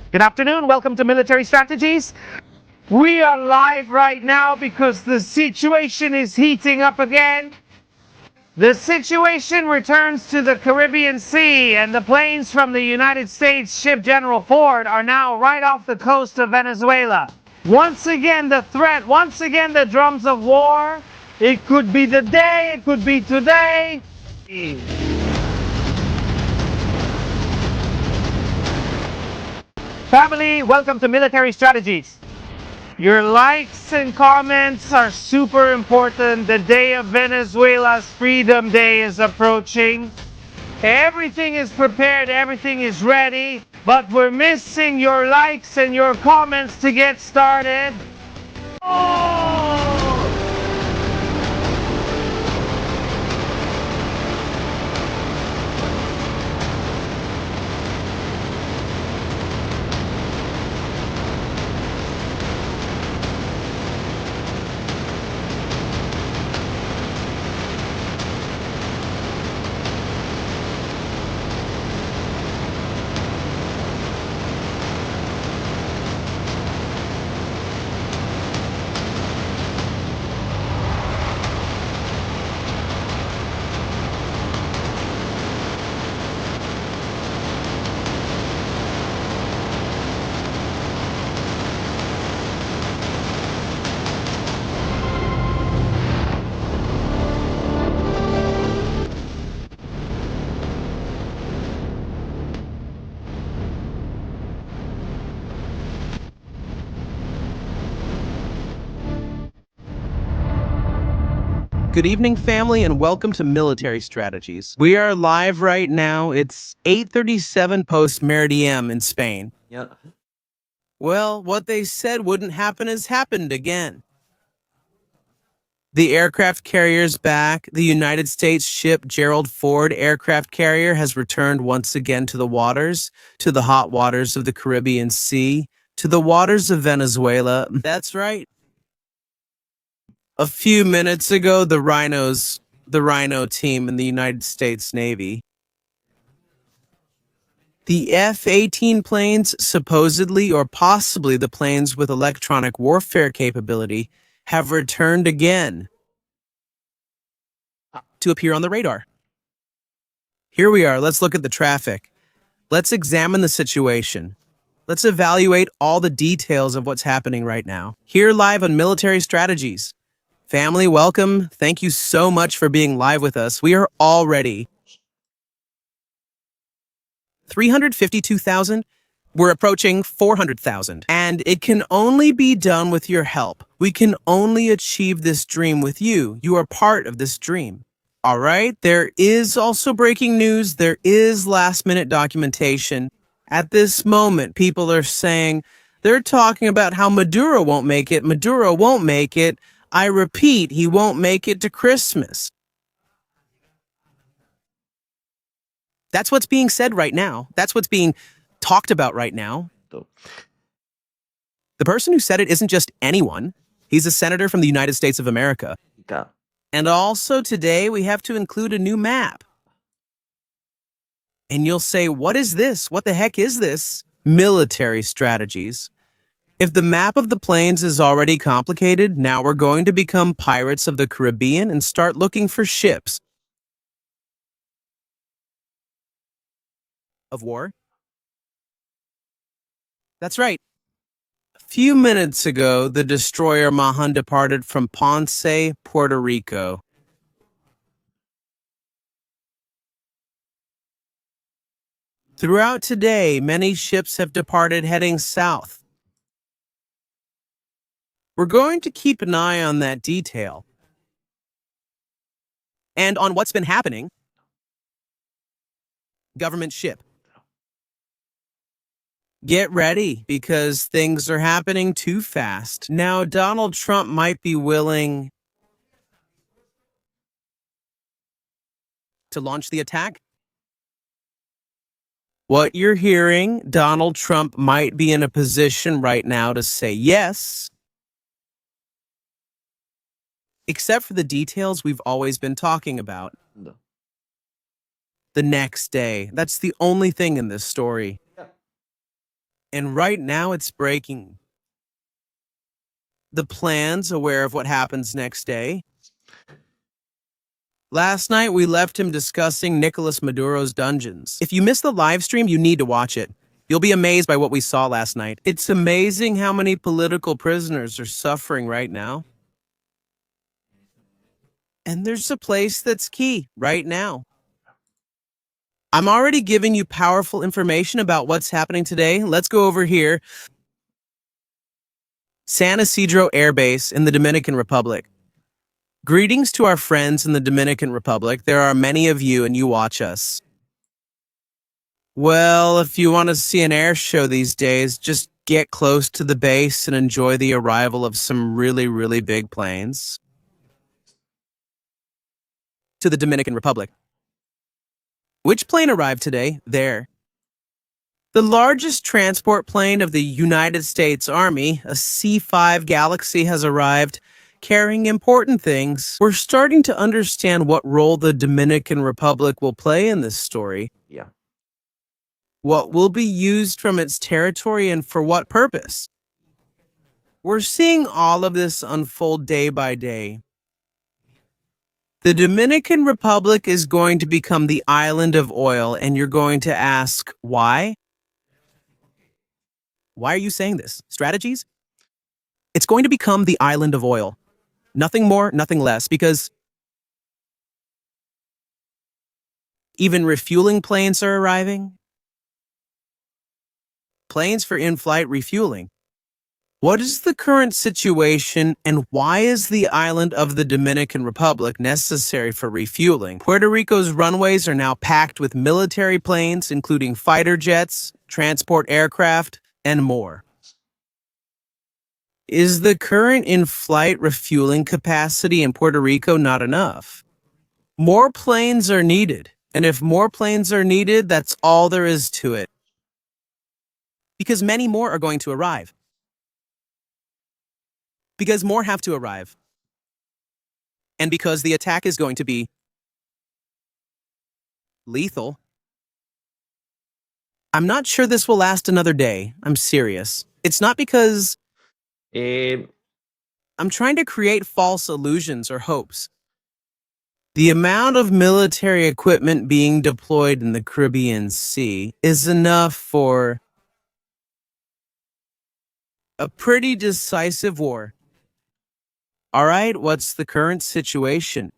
Good afternoon. Welcome to Military Strategies. We are live right now because the situation is heating up again. The situation returns to the Caribbean Sea, and the planes from the United States ship General Ford are now right off the coast of Venezuela. Once again, the threat, once again, the drums of war. It could be the day, it could be today. Family, welcome to Military Strategies. Your likes and comments are super important. The day of Venezuela's Freedom Day is approaching. Everything is prepared, everything is ready, but we're missing your likes and your comments to get started. Oh! Good evening, family, and welcome to Military Strategies. We are live right now. It's 8:37 post-meridiem in Spain. Yeah. Well, what they said wouldn't happen has happened again. The aircraft carrier's back. The United States ship Gerald Ford aircraft carrier has returned once again to the waters, to the hot waters of the Caribbean Sea, to the waters of Venezuela. That's right. A few minutes ago, the Rhino team in the United States Navy, the F-18 planes, supposedly or possibly the planes with electronic warfare capability, have returned again to appear on the radar. Here we are. Let's look at the traffic. Let's examine the situation. Let's evaluate all the details of what's happening right now. Here live on Military Strategies. Family, welcome. Thank you so much for being live with us. We are already 352,000. We're approaching 400,000. And it can only be done with your help. We can only achieve this dream with you. You are part of this dream. All right? There is also breaking news. There is last-minute documentation. At this moment, people are saying, they're talking about how Maduro won't make it. Maduro won't make it. I repeat, he won't make it to Christmas. That's what's being said right now. That's what's being talked about right now. The person who said it isn't just anyone. He's a senator from the United States of America. Yeah. And also today we have to include a new map. And you'll say, what is this? What the heck is this? Military strategies. If the map of the planes is already complicated, now we're going to become pirates of the Caribbean and start looking for ships of war. That's right. A few minutes ago, the destroyer Mahan departed from Ponce, Puerto Rico. Throughout today, many ships have departed heading south. We're going to keep an eye on that detail and on what's been happening. Government ship. Get ready, because things are happening too fast. Now, Donald Trump might be willing to launch the attack. What you're hearing, Donald Trump might be in a position right now to say yes, except for the details we've always been talking about. No. The next day. That's the only thing in this story. And right now it's breaking. The plan's aware of what happens next day. Last night, we left him discussing Nicolas Maduro's dungeons. If you missed the live stream, you need to watch it. You'll be amazed by what we saw last night. It's amazing how many political prisoners are suffering right now. And there's a place that's key right now. I'm already giving you powerful information about what's happening today. Let's go over here. San Isidro Air Base in the Dominican Republic. Greetings to our friends in the Dominican Republic. There are many of you and you watch us. Well, if you want to see an air show these days, just get close to the base and enjoy the arrival of some really, really big planes. To the Dominican Republic. Which plane arrived today? There. The largest transport plane of the United States Army, a C-5 Galaxy, has arrived, carrying important things. We're starting to understand what role the Dominican Republic will play in this story. Yeah. What will be used from its territory and for what purpose? We're seeing all of this unfold day by day. The Dominican Republic is going to become the island of oil, and you're going to ask, why? Why are you saying this? Strategies? It's going to become the island of oil. Nothing more, nothing less, because even refueling planes are arriving. Planes for in-flight refueling. What is the current situation and why is the island of the Dominican Republic necessary for refueling? Puerto Rico's runways are now packed with military planes, including fighter jets, transport aircraft, and more. Is the current in-flight refueling capacity in Puerto Rico not enough? More planes are needed, and if more planes are needed, that's all there is to it. Because many more are going to arrive. Because more have to arrive. And because the attack is going to be lethal. I'm not sure this will last another day. I'm serious. It's not because I'm trying to create false illusions or hopes. The amount of military equipment being deployed in the Caribbean Sea is enough for a pretty decisive war. All right, what's the current situation?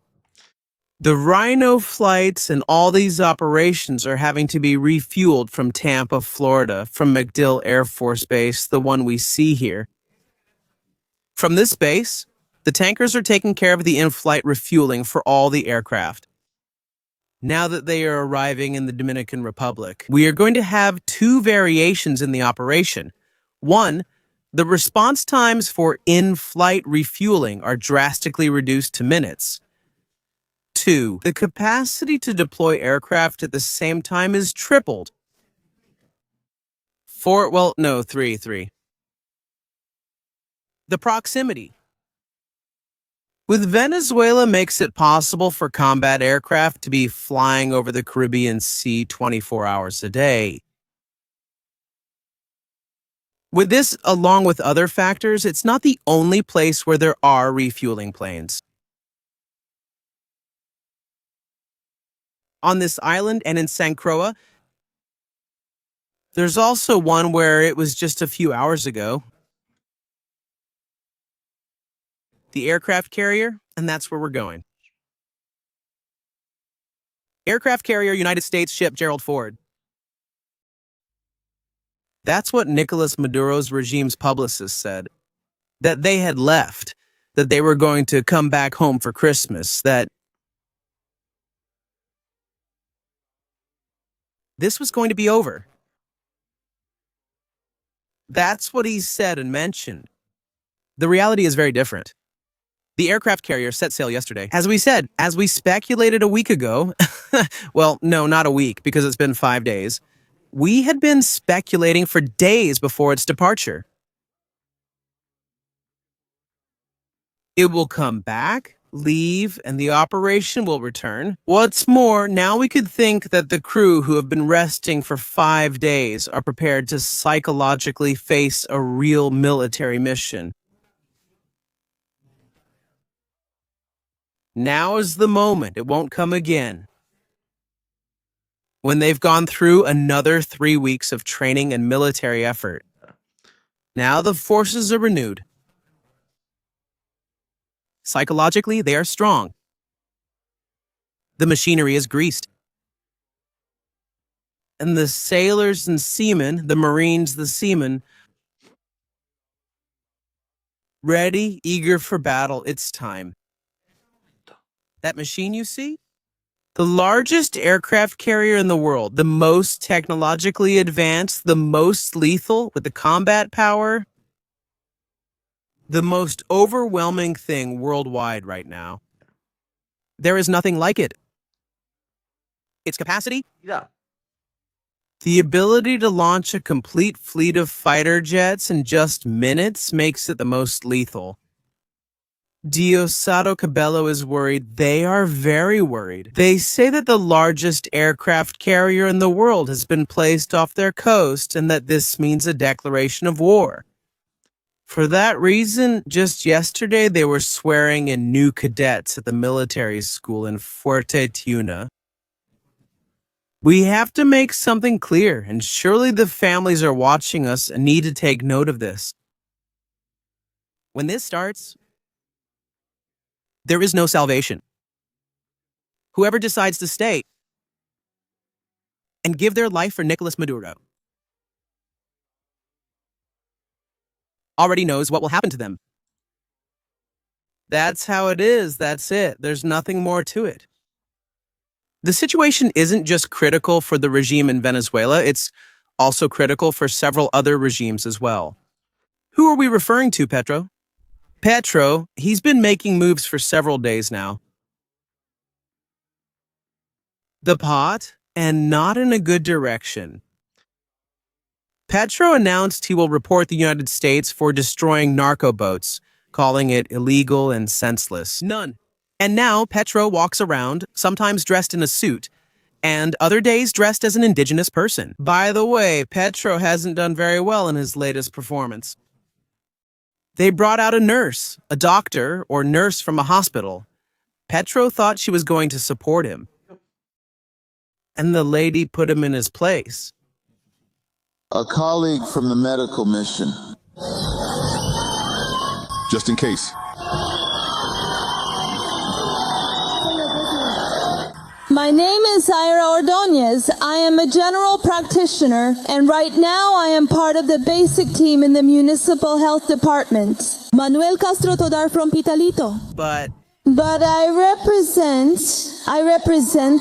The Rhino flights and all these operations are having to be refueled from Tampa, Florida, from MacDill Air Force Base, the one we see here. From this base, the tankers are taking care of the in-flight refueling for all the aircraft. Now that they are arriving in the Dominican Republic, we are going to have two variations in the operation. One, the response times for in-flight refueling are drastically reduced to minutes. 2, the capacity to deploy aircraft at the same time is tripled. 4, 3. The proximity. With Venezuela makes it possible for combat aircraft to be flying over the Caribbean Sea 24 hours a day. With this, along with other factors, it's not the only place where there are refueling planes. On this island and in San Croix, there's also one where it was just a few hours ago. The aircraft carrier, and that's where we're going. Aircraft carrier United States ship Gerald Ford. That's what Nicolas Maduro's regime's publicist said. That they had left, that they were going to come back home for Christmas, that this was going to be over. That's what he said and mentioned. The reality is very different. The aircraft carrier set sail yesterday. As we said, as we speculated a week ago, well, no, not a week, because it's been 5 days. We had been speculating for days before its departure. It will come back, leave, and the operation will return. What's more, now we could think that the crew who have been resting for 5 days are prepared to psychologically face a real military mission. Now is the moment. It won't come again. When they've gone through another 3 weeks of training and military effort. Now the forces are renewed. Psychologically, they are strong. The machinery is greased. And the sailors and seamen, the Marines, the seamen, ready, eager for battle, it's time. That machine you see? The largest aircraft carrier in the world, the most technologically advanced, the most lethal with the combat power, the most overwhelming thing worldwide right now. There is nothing like it. Its capacity? Yeah. The ability to launch a complete fleet of fighter jets in just minutes makes it the most lethal. Diosdado Cabello is worried. They are very worried. They say that the largest aircraft carrier in the world has been placed off their coast and that this means a declaration of war. For that reason, just yesterday they were swearing in new cadets at the military school in Fuerte Tiuna. We have to make something clear, and surely the families are watching us and need to take note of this. When this starts, there is no salvation. Whoever decides to stay and give their life for Nicolas Maduro already knows what will happen to them. That's how it is. That's it. There's nothing more to it. The situation isn't just critical for the regime in Venezuela, it's also critical for several other regimes as well. Who are we referring to, Petro? Petro, he's been making moves for several days now. The pot, and not in a good direction. Petro announced he will report the United States for destroying narco boats, calling it illegal and senseless. None. And now Petro walks around, sometimes dressed in a suit, and other days dressed as an indigenous person. By the way, Petro hasn't done very well in his latest performance. They brought out a nurse, a doctor, or nurse from a hospital. Petro thought she was going to support him. And the lady put him in his place. A colleague from the medical mission. Just in case. My name is Ira Ordonez. I am a general practitioner, and right now I am part of the basic team in the Municipal Health Department. Manuel Castro Todar from Pitalito. But I represent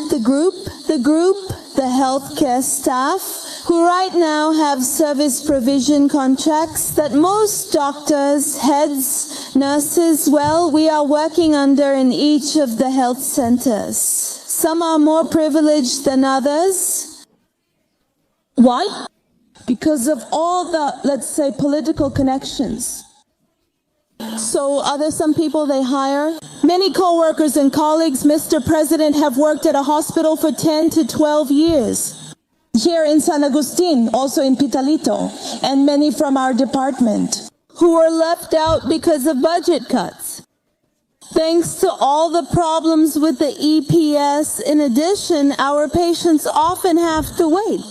the group, the healthcare staff, who right now have service provision contracts that most doctors, heads, nurses, well, we are working under in each of the health centers. Some are more privileged than others. Why? Because of all the, let's say, political connections. So are there some people they hire? Many co-workers and colleagues, Mr. President, have worked at a hospital for 10 to 12 years. Here in San Agustin, also in Pitalito, and many from our department, who were left out because of budget cuts. Thanks to all the problems with the EPS, in addition, our patients often have to wait.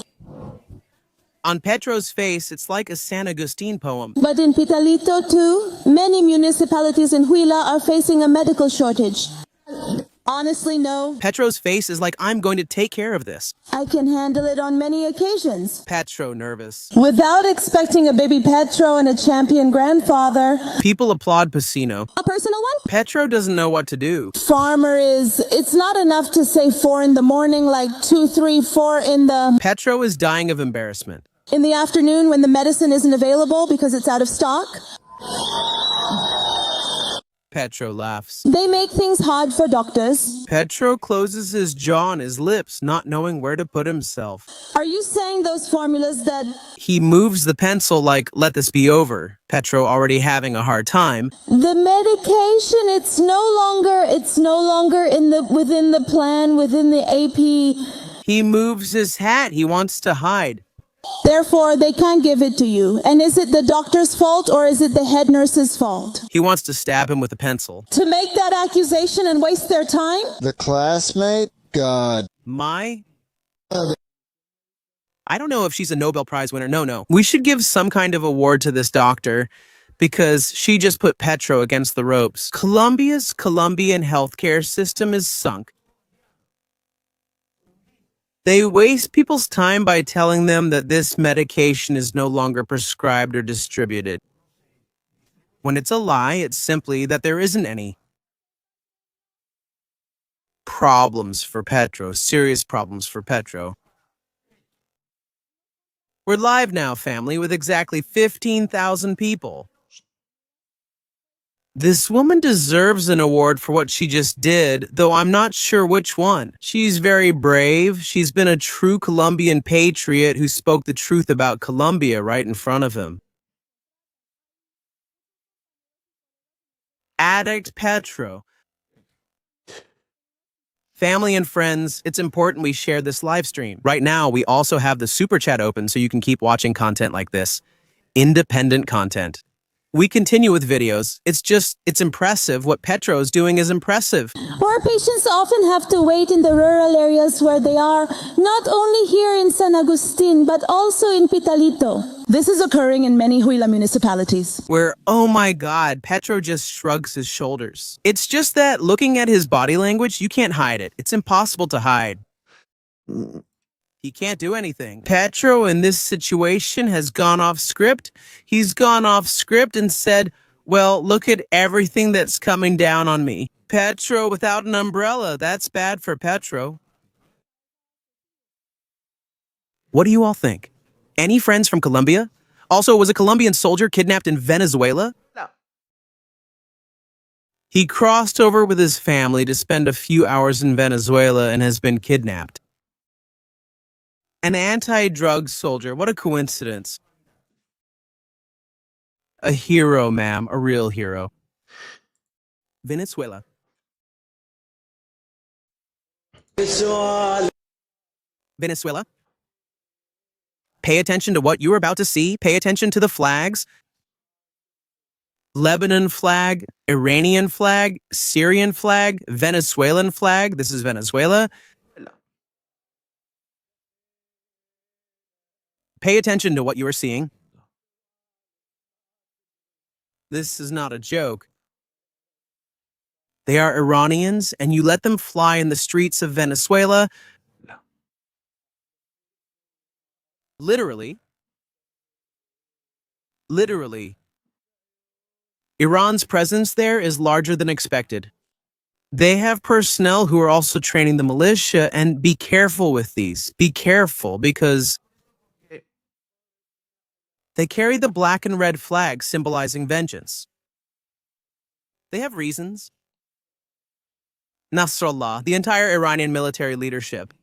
on Petro's face, it's like a San Agustin poem. But in Pitalito too, many municipalities in Huila are facing a medical shortage. Honestly, no. Petro's face is like, I'm going to take care of this. I can handle it on many occasions. Petro nervous. Without expecting a baby Petro and a champion grandfather. People applaud Pacino. A personal one? Petro doesn't know what to do. Farmer is, it's not enough to say 4 in the morning, like 2, 3, 4 in the... Petro is dying of embarrassment. In the afternoon when the medicine isn't available because it's out of stock. Petro laughs. They make things hard for doctors. Petro closes his jaw on his lips, not knowing where to put himself. Are you saying those formulas that He moves the pencil like, let this be over. Petro already having a hard time. the medication, it's no longer within the plan, within the AP. He moves his hat. He wants to hide. Therefore, they can't give it to you. And is it the doctor's fault or is it the head nurse's fault? He wants to stab him with a pencil. To make that accusation and waste their time? The classmate? God. I don't know if she's a Nobel Prize winner. No. We should give some kind of award to this doctor because she just put Petro against the ropes. Colombia's Colombian healthcare system is sunk. They waste people's time by telling them that this medication is no longer prescribed or distributed. When it's a lie, it's simply that there isn't any. Problems for Petro, serious problems for Petro. We're live now, family, with exactly 15,000 people. This woman deserves an award for what she just did, though I'm not sure which one. She's very brave. She's been a true Colombian patriot who spoke the truth about Colombia right in front of him. Addict Petro. Family and friends, it's important we share this live stream. Right now, we also have the super chat open so you can keep watching content like this. Independent content. We continue with videos. It's impressive. What Petro is doing is impressive. Our patients often have to wait in the rural areas where they are, not only here in San Agustin, but also in Pitalito. This is occurring in many Huila municipalities. Where, oh my God, Petro just shrugs his shoulders. It's just that looking at his body language, you can't hide it. It's impossible to hide. He can't do anything. Petro in this situation has gone off script. He's gone off script and said, well, look at everything that's coming down on me. Petro without an umbrella. That's bad for Petro. What do you all think? Any friends from Colombia? Also, was a Colombian soldier kidnapped in Venezuela? No. He crossed over with his family to spend a few hours in Venezuela and has been kidnapped. An anti-drug soldier. What a coincidence. A hero, ma'am. A real hero. Venezuela. Venezuela. Pay attention to what you're about to see. Pay attention to the flags. Lebanon flag, Iranian flag, Syrian flag, Venezuelan flag. This is Venezuela. Pay attention to what you are seeing. This is not a joke. They are Iranians, and you let them fly in the streets of Venezuela. Literally. Iran's presence there is larger than expected. They have personnel who are also training the militia, and be careful with these. Be careful, because they carry the black and red flag symbolizing vengeance. They have reasons. Nasrallah, the entire Iranian military leadership.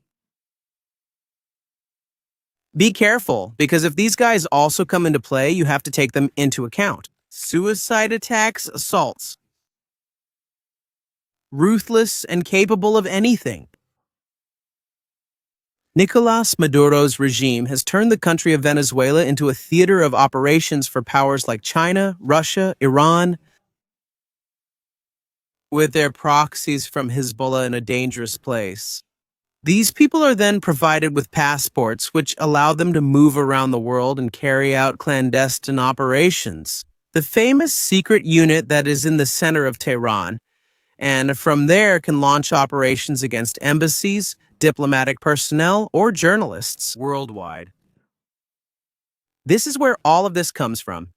Be careful, because if these guys also come into play, you have to take them into account. Suicide attacks, assaults. Ruthless and capable of anything. Nicolas Maduro's regime has turned the country of Venezuela into a theater of operations for powers like China, Russia, Iran, with their proxies from Hezbollah in a dangerous place. These people are then provided with passports which allow them to move around the world and carry out clandestine operations. The famous secret unit that is in the center of Tehran, and from there can launch operations against embassies, diplomatic personnel, or journalists worldwide. This is where all of this comes from.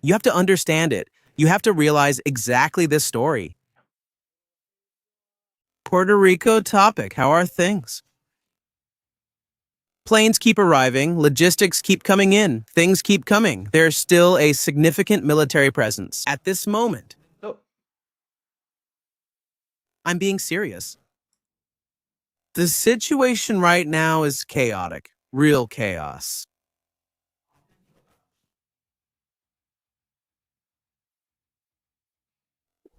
You have to understand it. You have to realize exactly this story. Puerto Rico topic. How are things? Planes keep arriving, logistics keep coming in, things keep coming. There's still a significant military presence. At this moment, I'm being serious. The situation right now is chaotic. Real chaos.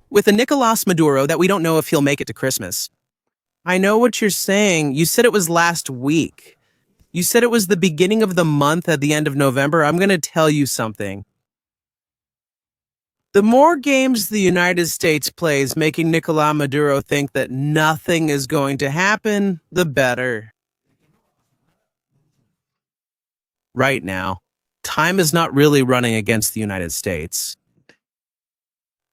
With a Nicolas Maduro that we don't know if he'll make it to Christmas. I know what you're saying. You said it was last week. You said it was the beginning of the month at the end of November. I'm going to tell you something. The more games the United States plays making Nicolas Maduro think that nothing is going to happen, the better. Right now, time is not really running against the United States.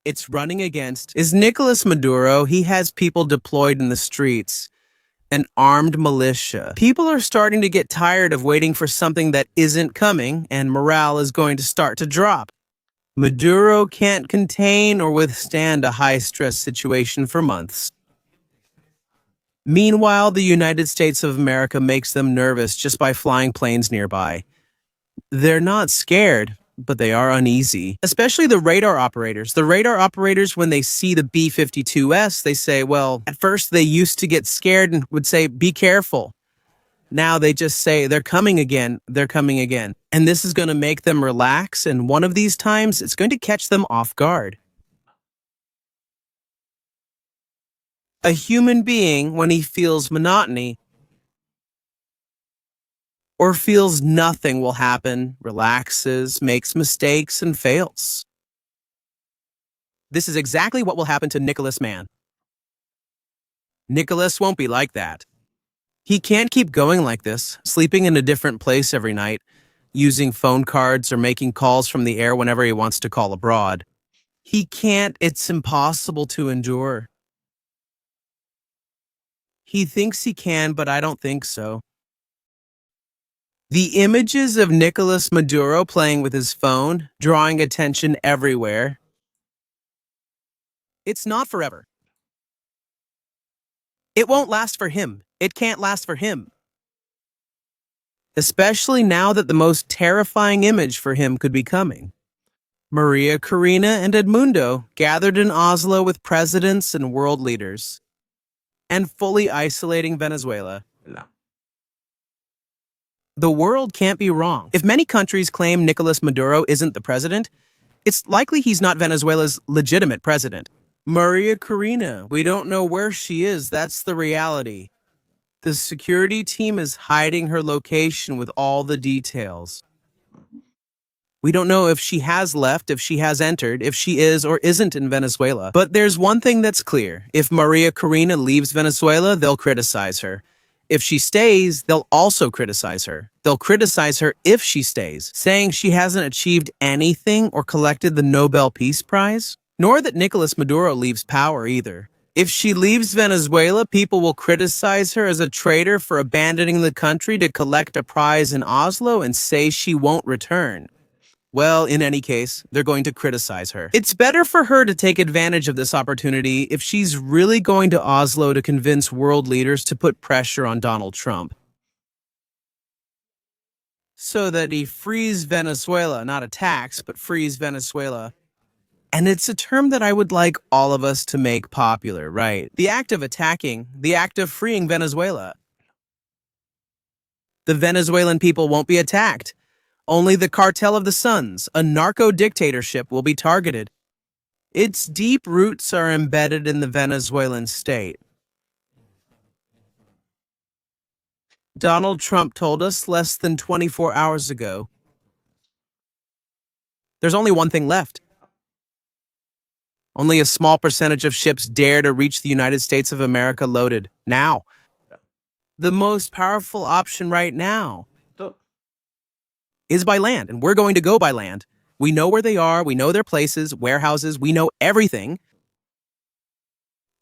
It's running against is Nicolas Maduro. He has people deployed in the streets, an armed militia. People are starting to get tired of waiting for something that isn't coming, and morale is going to start to drop. Maduro can't contain or withstand a high-stress situation for months. Meanwhile, the United States of America makes them nervous just by flying planes nearby. They're not scared, but they are uneasy, especially the radar operators. The radar operators, when they see the B-52S, they say, well, at first they used to get scared and would say, be careful. Now they just say, they're coming again, they're coming again. And this is going to make them relax, and one of these times, it's going to catch them off guard. A human being, when he feels monotony, or feels nothing will happen, relaxes, makes mistakes, and fails. This is exactly what will happen to Nicholas Mann. Nicholas won't be like that. He can't keep going like this, sleeping in a different place every night, using phone cards or making calls from the air whenever he wants to call abroad. He can't, it's impossible to endure. He thinks he can, but I don't think so. The images of Nicolas Maduro playing with his phone, drawing attention everywhere. It's not forever. It won't last for him. It can't last for him. Especially now that the most terrifying image for him could be coming. Maria Corina and Edmundo gathered in Oslo with presidents and world leaders, and fully isolating Venezuela. The world can't be wrong. If many countries claim Nicolas Maduro isn't the president, it's likely he's not Venezuela's legitimate president. Maria Corina, we don't know where she is. That's the reality. The security team is hiding her location with all the details. We don't know if she has left, if she has entered, if she is or isn't in Venezuela. But there's one thing that's clear. If Maria Corina leaves Venezuela, they'll criticize her. If she stays, they'll also criticize her. They'll criticize her if she stays, saying she hasn't achieved anything or collected the Nobel Peace Prize. Nor that Nicolas Maduro leaves power either. If she leaves Venezuela, people will criticize her as a traitor for abandoning the country to collect a prize in Oslo and say she won't return. Well, in any case, they're going to criticize her. It's better for her to take advantage of this opportunity if she's really going to Oslo to convince world leaders to put pressure on Donald Trump, so that he frees Venezuela, not attacks, but frees Venezuela. And it's a term that I would like all of us to make popular, right? The act of attacking, the act of freeing Venezuela. The Venezuelan people won't be attacked. Only the cartel of the Suns, a narco-dictatorship, will be targeted. Its deep roots are embedded in the Venezuelan state. Donald Trump told us less than 24 hours ago. There's only one thing left. Only a small percentage of ships dare to reach the United States of America loaded. Now. The most powerful option right now is by land, and we're going to go by land. We know where they are, we know their places, warehouses, we know everything.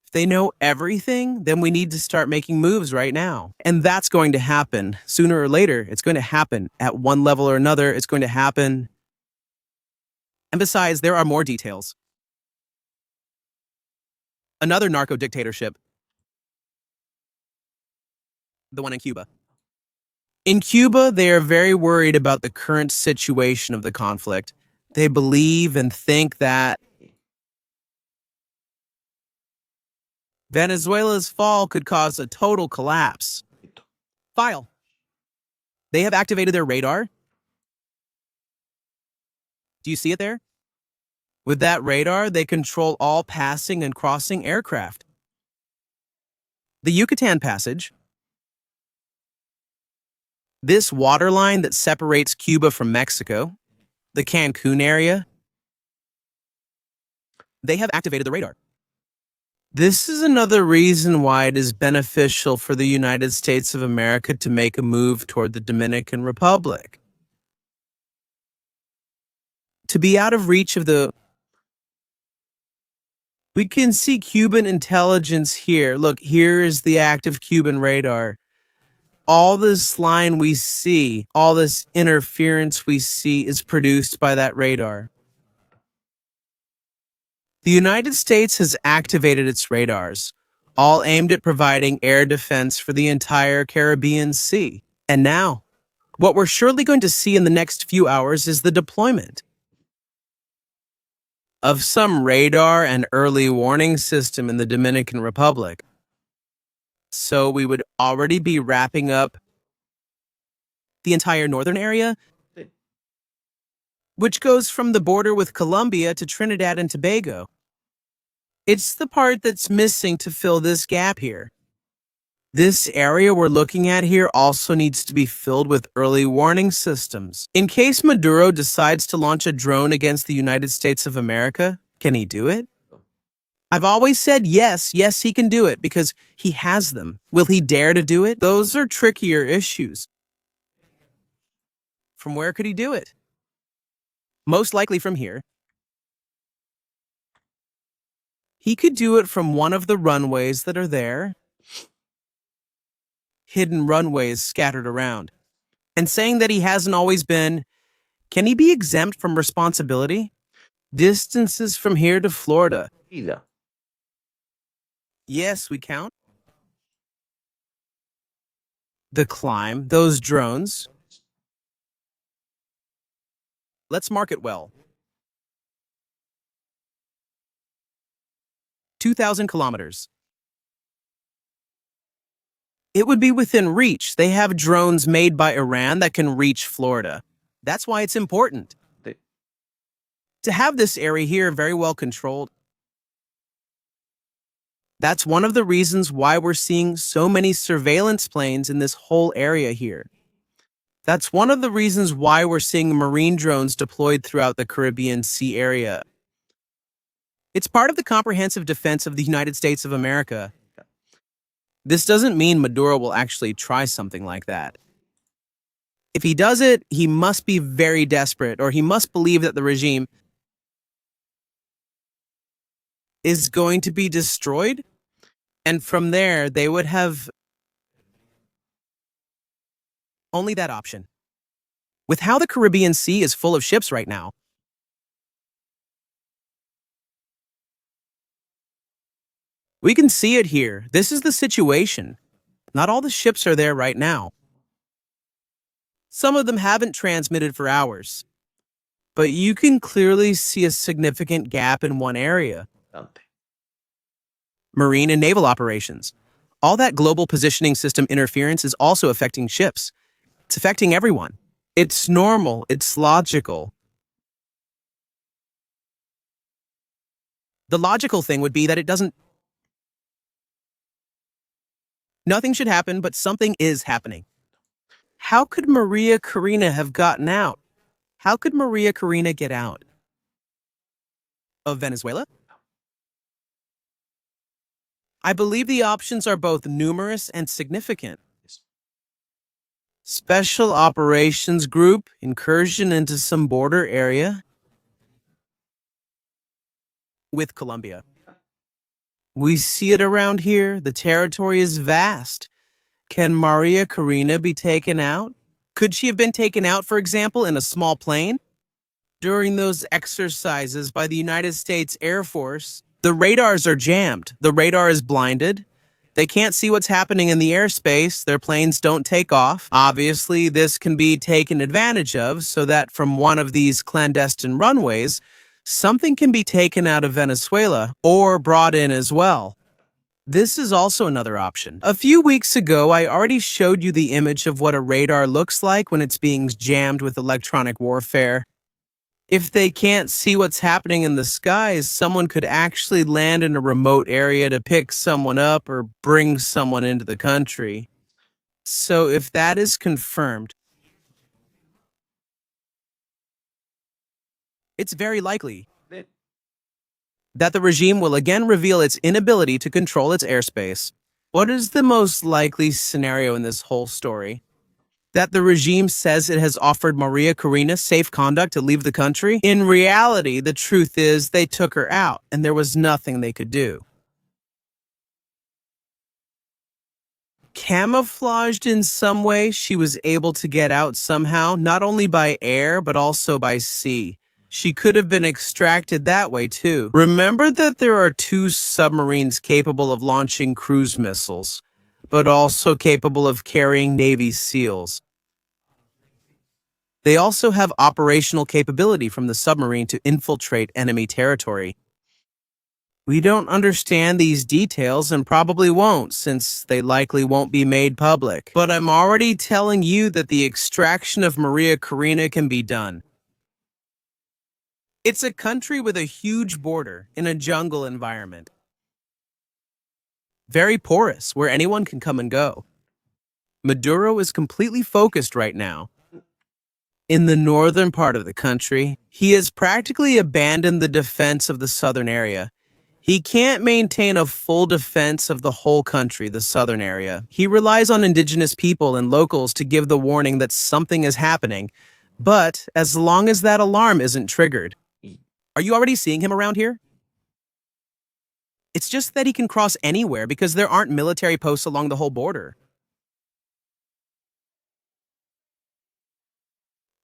If they know everything, then we need to start making moves right now. And that's going to happen. Sooner or later, it's going to happen. At one level or another, it's going to happen. And besides, there are more details. Another narco-dictatorship. The one in Cuba. In Cuba, they are very worried about the current situation of the conflict. They believe and think that Venezuela's fall could cause a total collapse. File. They have activated their radar. Do you see it there? With that radar, they control all passing and crossing aircraft. The Yucatan Passage, this waterline that separates Cuba from Mexico, the Cancun area, they have activated the radar. This is another reason why it is beneficial for the United States of America to make a move toward the Dominican Republic. To be out of reach of the... We can see Cuban intelligence here. Look, here is the active Cuban radar. All this line we see, all this interference we see is produced by that radar. The United States has activated its radars, all aimed at providing air defense for the entire Caribbean Sea. And now, what we're surely going to see in the next few hours is the deployment of some radar and early warning system in the Dominican Republic. So we would already be wrapping up the entire northern area, which goes from the border with Colombia to Trinidad and Tobago. It's the part that's missing to fill this gap here. This area we're looking at here also needs to be filled with early warning systems. In case Maduro decides to launch a drone against the United States of America, can he do it? I've always said yes, he can do it because he has them. Will he dare to do it? Those are trickier issues. From where could he do it? Most likely from here. He could do it from one of the runways that are there. Hidden runways scattered around. And saying that he hasn't always been, can he be exempt from responsibility? Distances from here to Florida. Yes, we count. The climb, those drones. Let's mark it well. 2,000 kilometers. It would be within reach. They have drones made by Iran that can reach Florida. That's why it's important to have this area here very well controlled. That's one of the reasons why we're seeing so many surveillance planes in this whole area here. That's one of the reasons why we're seeing marine drones deployed throughout the Caribbean Sea area. It's part of the comprehensive defense of the United States of America. This doesn't mean Maduro will actually try something like that. If he does it, he must be very desperate, or he must believe that the regime is going to be destroyed. And from there, they would have only that option. With how the Caribbean Sea is full of ships right now, we can see it here. This is the situation. Not all the ships are there right now. Some of them haven't transmitted for hours. But you can clearly see a significant gap in one area. Marine and naval operations. All that global positioning system interference is also affecting ships. It's affecting everyone. It's normal. It's logical. The logical thing would be that it doesn't... Nothing should happen, but something is happening. How could Maria Corina have gotten out? How could Maria Corina get out of Venezuela? I believe the options are both numerous and significant. Special Operations Group, incursion into some border area with Colombia. We see it around here. The territory is vast. Can Maria Corina be taken out? Could she have been taken out, for example, in a small plane? During those exercises by the United States Air Force, the radars are jammed. The radar is blinded. They can't see what's happening in the airspace. Their planes don't take off. Obviously, this can be taken advantage of so that from one of these clandestine runways, something can be taken out of Venezuela or brought in as well. This is also another option. A few weeks ago, I already showed you the image of what a radar looks like when it's being jammed with electronic warfare. If they can't see what's happening in the skies, someone could actually land in a remote area to pick someone up or bring someone into the country. So if that is confirmed, it's very likely that the regime will again reveal its inability to control its airspace. What is the most likely scenario in this whole story? That the regime says it has offered Maria Corina safe conduct to leave the country? In reality, the truth is they took her out, and there was nothing they could do. Camouflaged in some way, she was able to get out somehow, not only by air, but also by sea. She could have been extracted that way, too. Remember that there are 2 submarines capable of launching cruise missiles, but also capable of carrying Navy SEALs. They also have operational capability from the submarine to infiltrate enemy territory. We don't understand these details and probably won't, since they likely won't be made public. But I'm already telling you that the extraction of Maria Corina can be done. It's a country with a huge border in a jungle environment. Very porous, where anyone can come and go. Maduro is completely focused right now. In the northern part of the country, he has practically abandoned the defense of the southern area. He can't maintain a full defense of the whole country, the southern area. He relies on indigenous people and locals to give the warning that something is happening. But as long as that alarm isn't triggered, are you already seeing him around here? It's just that he can cross anywhere because there aren't military posts along the whole border.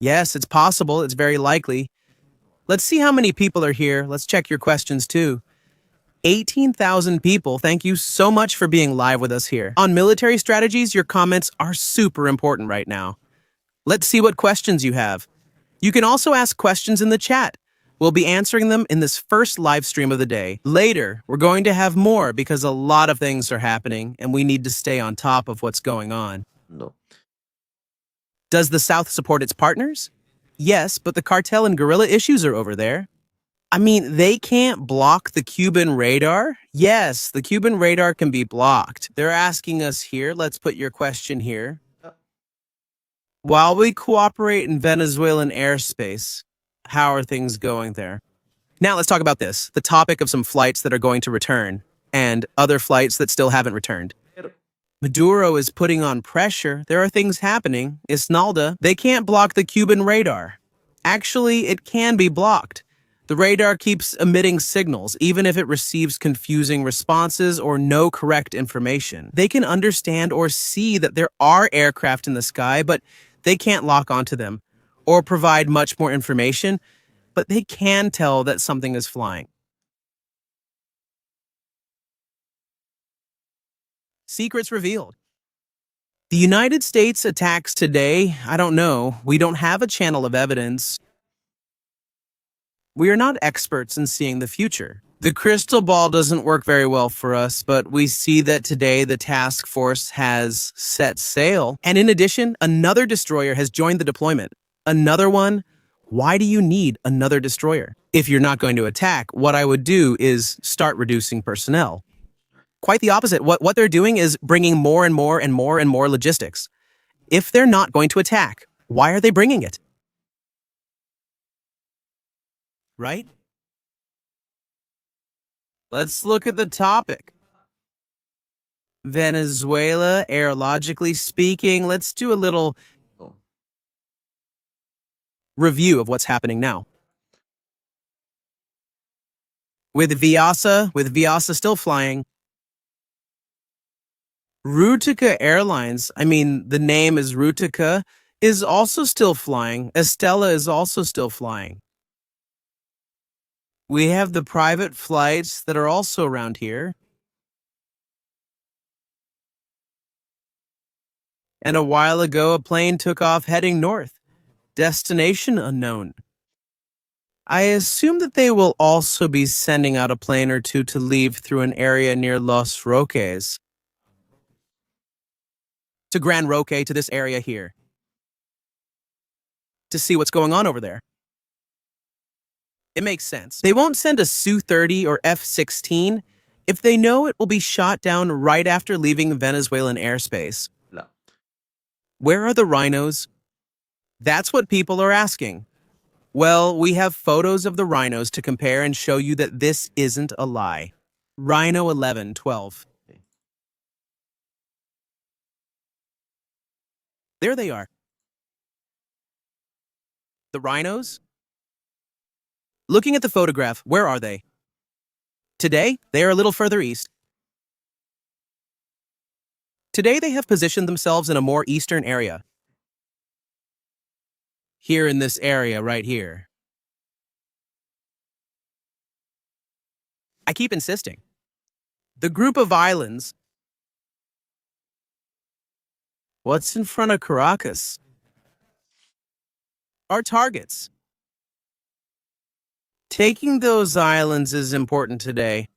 Yes, it's possible. It's very likely. Let's see how many people are here. Let's check your questions too. 18,000 people. Thank you so much for being live with us here. On military strategies, your comments are super important right now. Let's see what questions you have. You can also ask questions in the chat. We'll be answering them in this first live stream of the day. Later, we're going to have more because a lot of things are happening and we need to stay on top of what's going on. No. Does the South support its partners? Yes, but the cartel and guerrilla issues are over there. I mean, they can't block the Cuban radar? Yes, the Cuban radar can be blocked. They're asking us here, let's put your question here. While we cooperate in Venezuelan airspace, how are things going there? Now let's talk about this, the topic of some flights that are going to return, and other flights that still haven't returned. Maduro is putting on pressure. There are things happening. Isnalda, they can't block the Cuban radar. Actually, it can be blocked. The radar keeps emitting signals, even if it receives confusing responses or no correct information. They can understand or see that there are aircraft in the sky, but they can't lock onto them or provide much more information, but they can tell that something is flying. Secrets revealed. The United States attacks today, I don't know. We don't have a channel of evidence. We are not experts in seeing the future. The crystal ball doesn't work very well for us, but we see that today the task force has set sail. And in addition, another destroyer has joined the deployment. Another one? Why do you need another destroyer? If you're not going to attack, what I would do is start reducing personnel. Quite the opposite. What they're doing is bringing more and more and more and more logistics. If they're not going to attack, why are they bringing it? Right? Let's look at the topic. Venezuela, aerologically speaking, let's do a little review of what's happening now. With Viasa still flying, Rutica Airlines, I mean, the name is Rutica, is also still flying. Estella is also still flying. We have the private flights that are also around here. And a while ago, a plane took off heading north. Destination unknown. I assume that they will also be sending out a plane or two to leave through an area near Los Roques. To Gran Roque, to this area here. To see what's going on over there. It makes sense. They won't send a Su-30 or F-16 if they know it will be shot down right after leaving Venezuelan airspace. No. Where are the rhinos? That's what people are asking. Well, we have photos of the rhinos to compare and show you that this isn't a lie. Rhino 1112. There they are. The rhinos? Looking at the photograph, where are they? Today, they are a little further east. Today, they have positioned themselves in a more eastern area. Here in this area right here. I keep insisting. The group of islands. What's in front of Caracas? Our targets. Taking those islands is important today.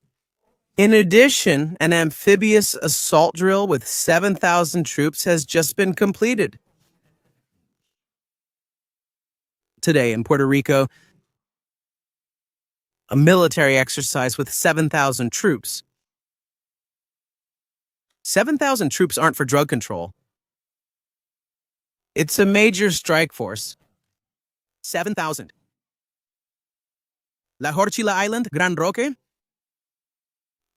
In addition, an amphibious assault drill with 7,000 troops has just been completed. Today in Puerto Rico, a military exercise with 7,000 troops. 7,000 troops aren't for drug control. It's a major strike force. 7,000. La Horchila Island, Gran Roque.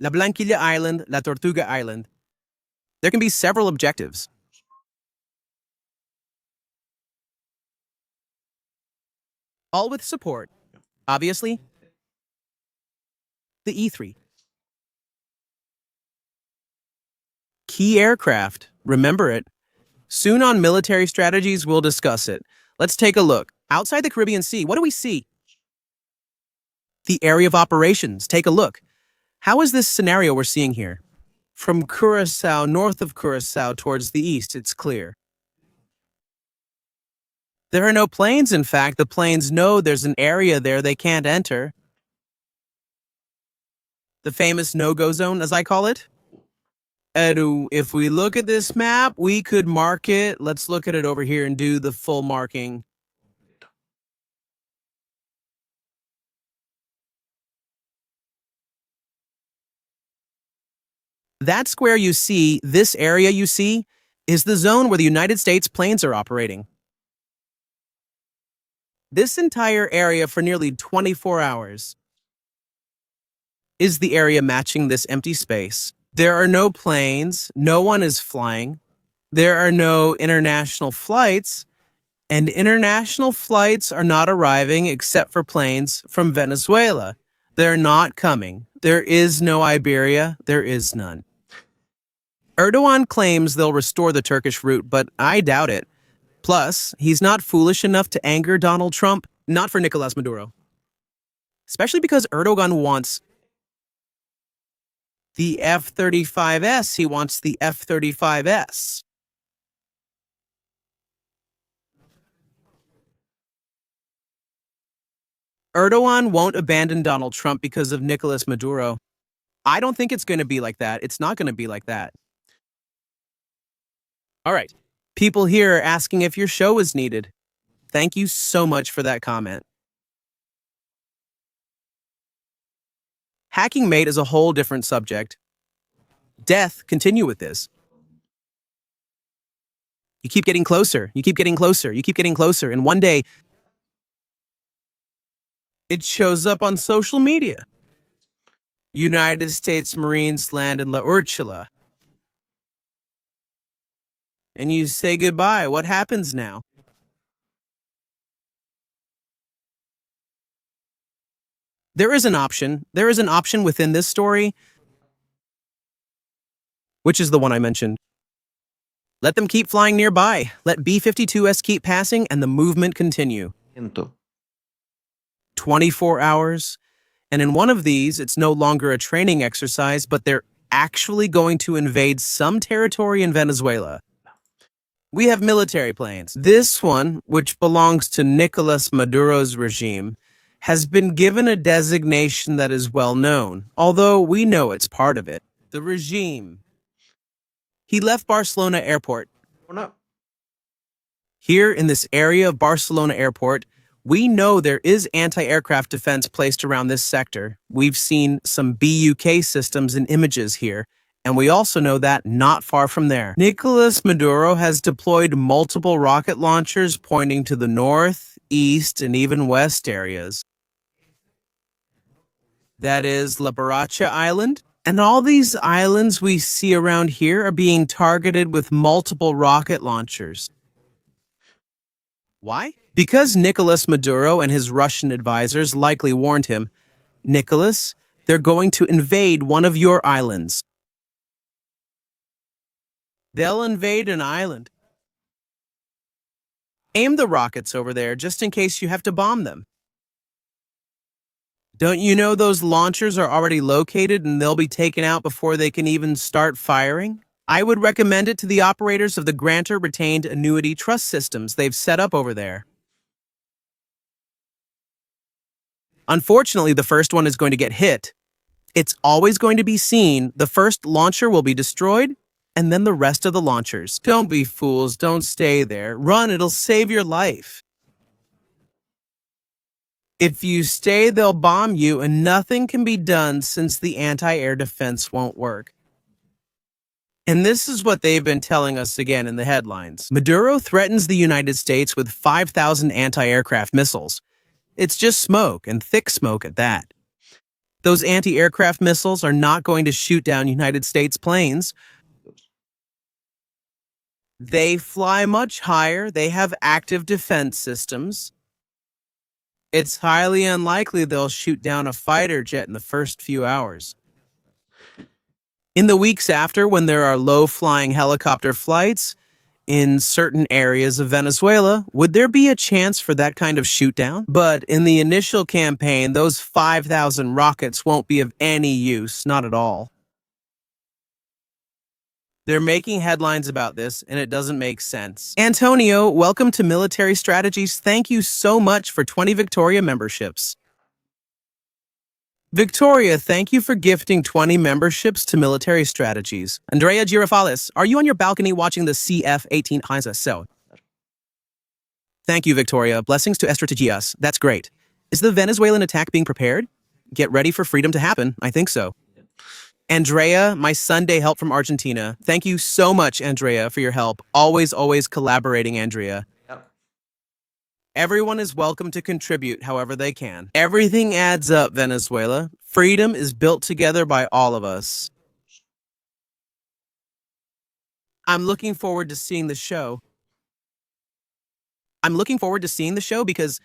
La Blanquilla Island, La Tortuga Island. There can be several objectives. All with support, obviously. The E-3. Key aircraft, remember it. Soon on military strategies, we'll discuss it. Let's take a look. Outside the Caribbean Sea, what do we see? The area of operations, take a look. How is this scenario we're seeing here? From Curacao, north of Curacao towards the east, it's clear. There are no planes, in fact. The planes know there's an area there they can't enter. The famous no-go zone, as I call it. Edu, if we look at this map, we could mark it. Let's look at it over here and do the full marking. That square you see, this area you see, is the zone where the United States planes are operating. This entire area for nearly 24 hours is the area matching this empty space. There are no planes, no one is flying, there are no international flights, and international flights are not arriving except for planes from Venezuela. They're not coming. There is no Iberia, there is none. Erdogan claims they'll restore the Turkish route, but I doubt it. Plus, he's not foolish enough to anger Donald Trump, not for Nicolas Maduro. Especially because Erdogan wants the F-35S. He wants the F-35S. Erdogan won't abandon Donald Trump because of Nicolas Maduro. I don't think it's going to be like that. It's not going to be like that. All right. People here are asking if your show is needed. Thank you so much for that comment. Hacking mate is a whole different subject. Death, continue with this. You keep getting closer. You keep getting closer. You keep getting closer. And one day, it shows up on social media. United States Marines land in La Urchula. And you say goodbye. What happens now? There is an option. There is an option within this story, which is the one I mentioned. Let them keep flying nearby. Let B-52s keep passing and the movement continue. 24 hours. And in one of these, it's no longer a training exercise, but they're actually going to invade some territory in Venezuela. We have military planes. This one, which belongs to Nicolas Maduro's regime, has been given a designation that is well known, although we know it's part of it. The regime. He left Barcelona Airport. Oh, no. Here in this area of Barcelona Airport, we know there is anti-aircraft defense placed around this sector. We've seen some BUK systems and images here, and we also know that not far from there, Nicolas Maduro has deployed multiple rocket launchers pointing to the north, east, and even west areas. That is La Baracha Island. And all these islands we see around here are being targeted with multiple rocket launchers. Why? Because Nicolas Maduro and his Russian advisors likely warned him, Nicolas, they're going to invade one of your islands. They'll invade an island. Aim the rockets over there just in case you have to bomb them. Don't you know those launchers are already located and they'll be taken out before they can even start firing? I would recommend it to the operators of the grantor retained annuity trust systems they've set up over there. Unfortunately, the first one is going to get hit. It's always going to be seen the first launcher will be destroyed, and then the rest of the launchers. Don't be fools, don't stay there. Run, it'll save your life. If you stay, they'll bomb you, and nothing can be done since the anti-air defense won't work. And this is what they've been telling us again in the headlines. Maduro threatens the United States with 5,000 anti-aircraft missiles. It's just smoke, and thick smoke at that. Those anti-aircraft missiles are not going to shoot down United States planes. They fly much higher. They have active defense systems. It's highly unlikely they'll shoot down a fighter jet in the first few hours. In the weeks after, when there are low-flying helicopter flights in certain areas of Venezuela, would there be a chance for that kind of shoot-down? But in the initial campaign, those 5,000 rockets won't be of any use, not at all. They're making headlines about this, and it doesn't make sense. Antonio, welcome to Military Strategies. Thank you so much for 20 Victoria memberships. Victoria, thank you for gifting 20 memberships to Military Strategies. Andrea Girafales, are you on your balcony watching the F-18 Heinz So? Thank you, Victoria. Blessings to Estrategias. That's great. Is the Venezuelan attack being prepared? Get ready for freedom to happen. I think so. Andrea, my Sunday help from Argentina. Thank you so much, Andrea, for your help. Always collaborating, Andrea. Yep. Everyone is welcome to contribute however they can. Everything adds up, Venezuela. Freedom is built together by all of us. I'm looking forward to seeing the show. Because...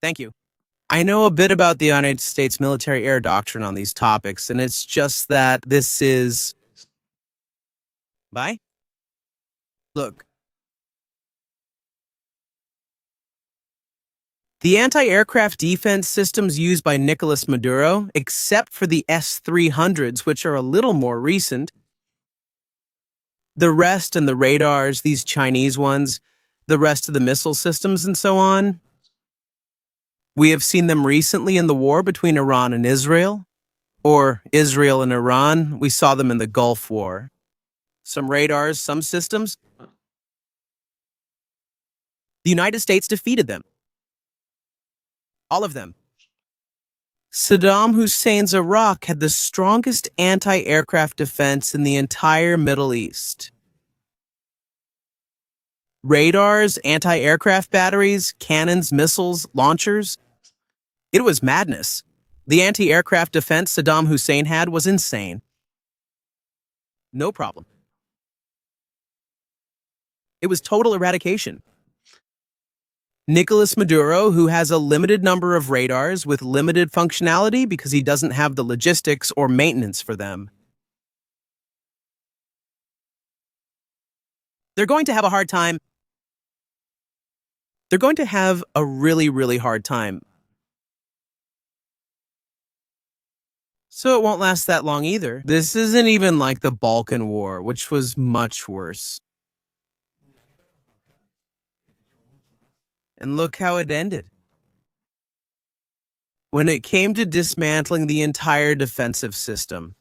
Thank you. I know a bit about the United States military air doctrine on these topics, and it's just that this is... Bye? Look. The anti-aircraft defense systems used by Nicolas Maduro, except for the S-300s, which are a little more recent, the rest and the radars, these Chinese ones, the rest of the missile systems and so on, we have seen them recently in the war between Iran and Israel, or Israel and Iran. We saw them in the Gulf War. Some radars, some systems. The United States defeated them. All of them. Saddam Hussein's Iraq had the strongest anti-aircraft defense in the entire Middle East. Radars, anti-aircraft batteries, cannons, missiles, launchers. It was madness. The anti-aircraft defense Saddam Hussein had was insane. No problem. It was total eradication. Nicolas Maduro, who has a limited number of radars with limited functionality because he doesn't have the logistics or maintenance for them. They're going to have a hard time. They're going to have a really hard time. So it won't last that long either. This isn't even like the Balkan War, which was much worse. And look how it ended. When it came to dismantling the entire defensive system,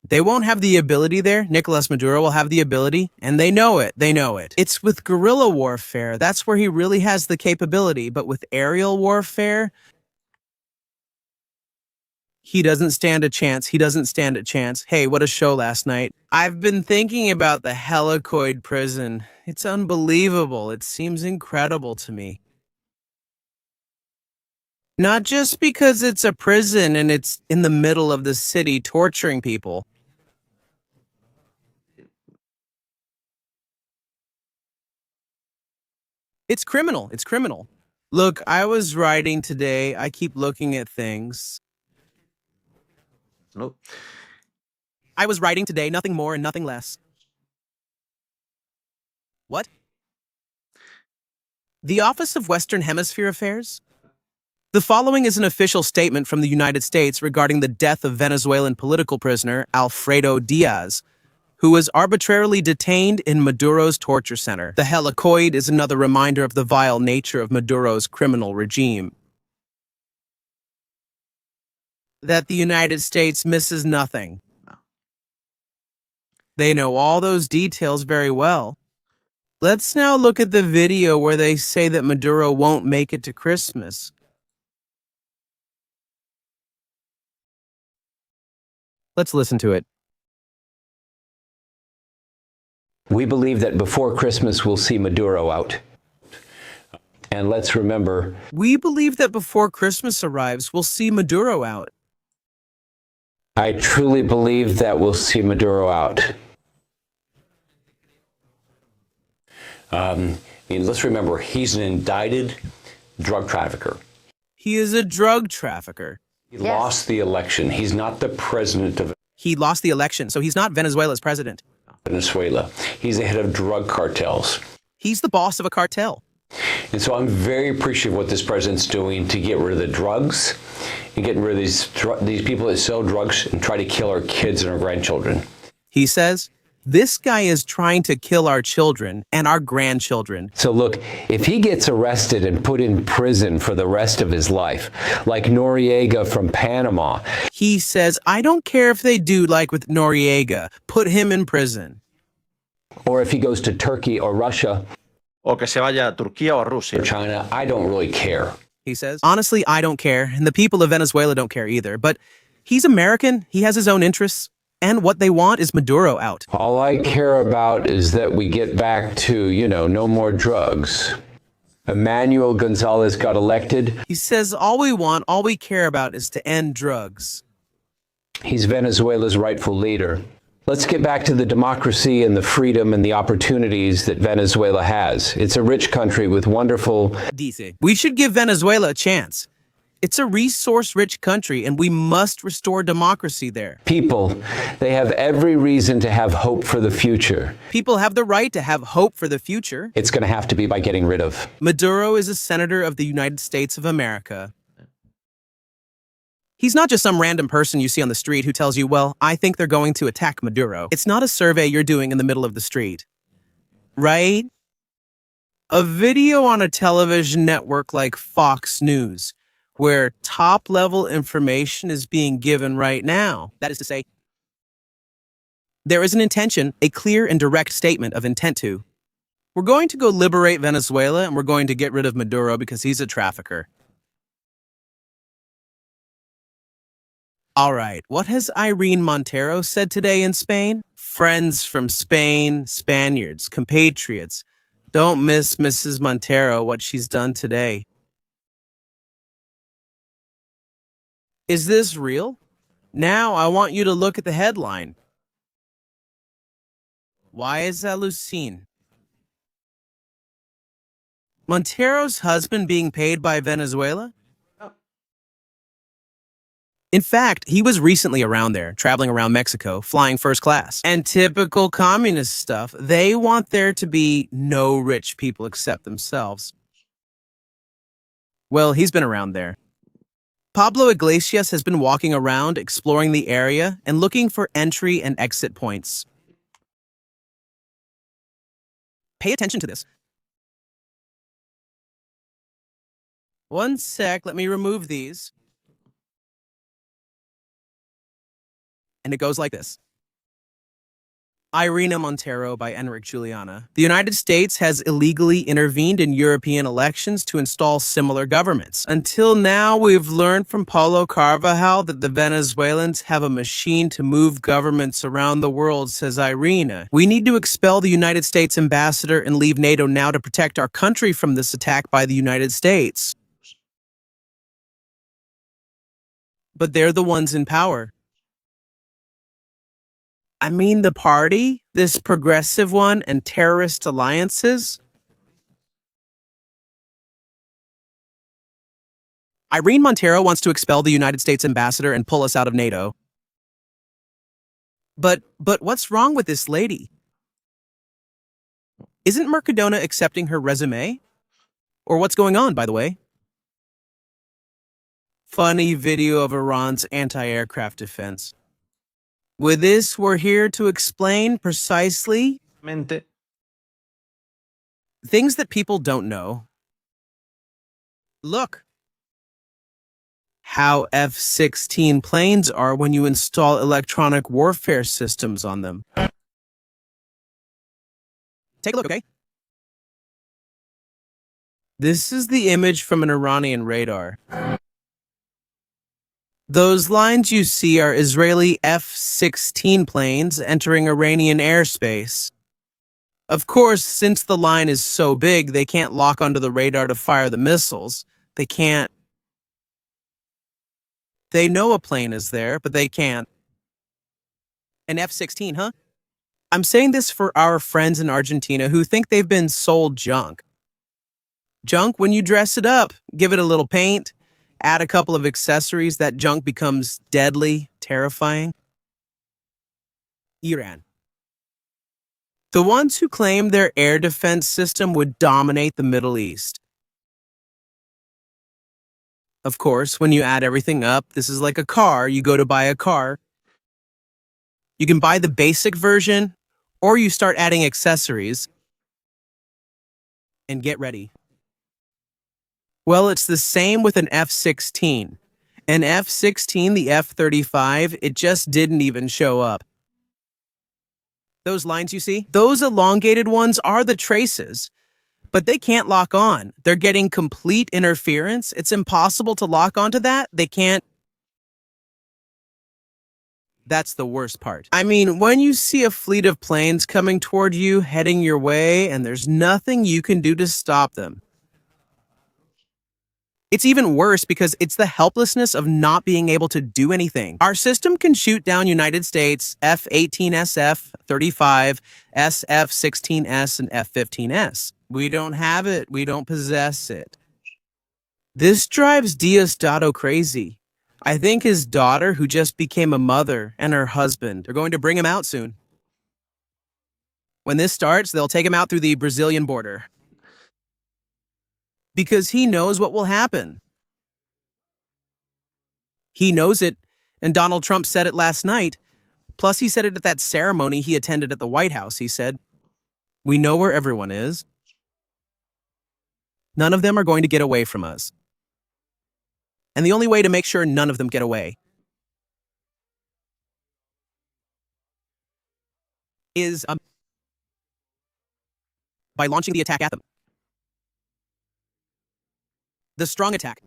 they won't have the ability there. Nicolas Maduro will have the ability, and they know it. They know it. It's with guerrilla warfare. That's where he really has the capability. But with aerial warfare, he doesn't stand a chance. He doesn't stand a chance. Hey, what a show last night. I've been thinking about the helicoid prison. It's unbelievable. It seems incredible to me. Not just because it's a prison and it's in the middle of the city torturing people. It's criminal. It's criminal. Look, I was writing today. I keep looking at things. Nope. I was writing today, nothing more and nothing less. What? The Office of Western Hemisphere Affairs? The following is an official statement from the United States regarding the death of Venezuelan political prisoner Alfredo Diaz, who was arbitrarily detained in Maduro's torture center. The helicoid is another reminder of the vile nature of Maduro's criminal regime. That the United States misses nothing. They know all those details very well. Let's now look at the video where they say that Maduro won't make it to Christmas. Let's listen to it. We believe that before Christmas we'll see Maduro out. And let's remember, We believe that before Christmas arrives, we'll see Maduro out. I truly believe that we'll see Maduro out. Let's remember, he's an indicted drug trafficker. He is a drug trafficker. He lost the election. He's not the president of He lost the election, so he's not Venezuela's president. Venezuela. He's the head of drug cartels. He's the boss of a cartel. And so I'm very appreciative of what this president's doing to get rid of the drugs and getting rid of these people that sell drugs and try to kill our kids and our grandchildren. He says, this guy is trying to kill our children and our grandchildren. So look, if he gets arrested and put in prison for the rest of his life, like Noriega from Panama, He says, I don't care if they do like with Noriega, put him in prison. or if he goes to Turkey or Russia O que se vaya a Turquía o a or Rusia. China, I don't really care. He says, honestly, I don't care, and the people of Venezuela don't care either, but he's American, he has his own interests, and what they want is Maduro out. All I care about is that we get back to, no more drugs. Emmanuel Gonzalez got elected. He says, all we want, all we care about is to end drugs. He's Venezuela's rightful leader. Let's get back to the democracy and the freedom and the opportunities that Venezuela has. It's a rich country with wonderful... Dice, we should give Venezuela a chance. It's a resource-rich country, and we must restore democracy there. people. They have every reason to have hope for the future. People have the right to have hope for the future. It's going to have to be by getting rid of. Maduro is a senator of the United States of America. He's not just some random person you see on the street who tells you, well, I think they're going to attack Maduro. It's not a survey you're doing in the middle of the street. Right? A video on a television network like Fox News, where top-level information is being given right now. That is to say, there is an intention, a clear and direct statement of intent to. We're going to go liberate Venezuela, and we're going to get rid of Maduro because he's a trafficker. All right, what has Irene Montero said today in Spain? Friends from Spain, Spaniards, compatriots. Don't miss Mrs. Montero, what she's done today. Is this real? Now I want you to look at the headline. Why is that Lucine? Montero's husband being paid by Venezuela? In fact, he was recently around there, traveling around Mexico, flying first class. And typical communist stuff, they want there to be no rich people except themselves. Well, he's been around there. Pablo Iglesias has been walking around, exploring the area, and looking for entry and exit points. Pay attention to this. One sec, let me remove these. And it goes like this. Irina Montero by Enric Juliana. The United States has illegally intervened in European elections to install similar governments. Until now, we've learned from Paulo Carvajal that the Venezuelans have a machine to move governments around the world, says Irina. We need to expel the United States ambassador and leave NATO now to protect our country from this attack by the United States. But they're the ones in power. I mean, the party, this progressive one, and terrorist alliances. Irene Montero wants to expel the United States ambassador and pull us out of NATO. But what's wrong with this lady? Isn't Mercadona accepting her resume? Or what's going on, by the way? Funny video of Iran's anti-aircraft defense. With this, we're here to explain precisely things that people don't know. Look how F-16 planes are when you install electronic warfare systems on them. Take a look, okay? This is the image from an Iranian radar. Those lines you see are Israeli F-16 planes entering Iranian airspace. Of course, since the line is so big, they can't lock onto the radar to fire the missiles. They can't. They know a plane is there, but they can't. An F-16, huh? I'm saying this for our friends in Argentina who think they've been sold junk. Junk, when you dress it up, give it a little paint, add a couple of accessories, that junk becomes deadly, terrifying. Iran. The ones who claim their air defense system would dominate the Middle East. Of course, when you add everything up, this is like a car. You go to buy a car. You can buy the basic version, or you start adding accessories. And get ready. Well, it's the same with an F-16. An F-16, the F-35, it just didn't even show up. Those lines you see? Those elongated ones are the traces, but they can't lock on. They're getting complete interference. It's impossible to lock onto that. They can't. That's the worst part. I mean, when you see a fleet of planes coming toward you, heading your way, and there's nothing you can do to stop them. It's even worse because it's the helplessness of not being able to do anything. Our system can shoot down United States F-18S, F-35, SF-16S, and F-15S. We don't have it. We don't possess it. This drives Diosdado crazy. I think his daughter, who just became a mother, and her husband are going to bring him out soon. When this starts, they'll take him out through the Brazilian border. Because he knows what will happen. He knows it, and Donald Trump said it last night. Plus, he said it at that ceremony he attended at the White House. He said, "We know where everyone is. None of them are going to get away from us. And the only way to make sure none of them get away is by launching the attack at them. The strong attack.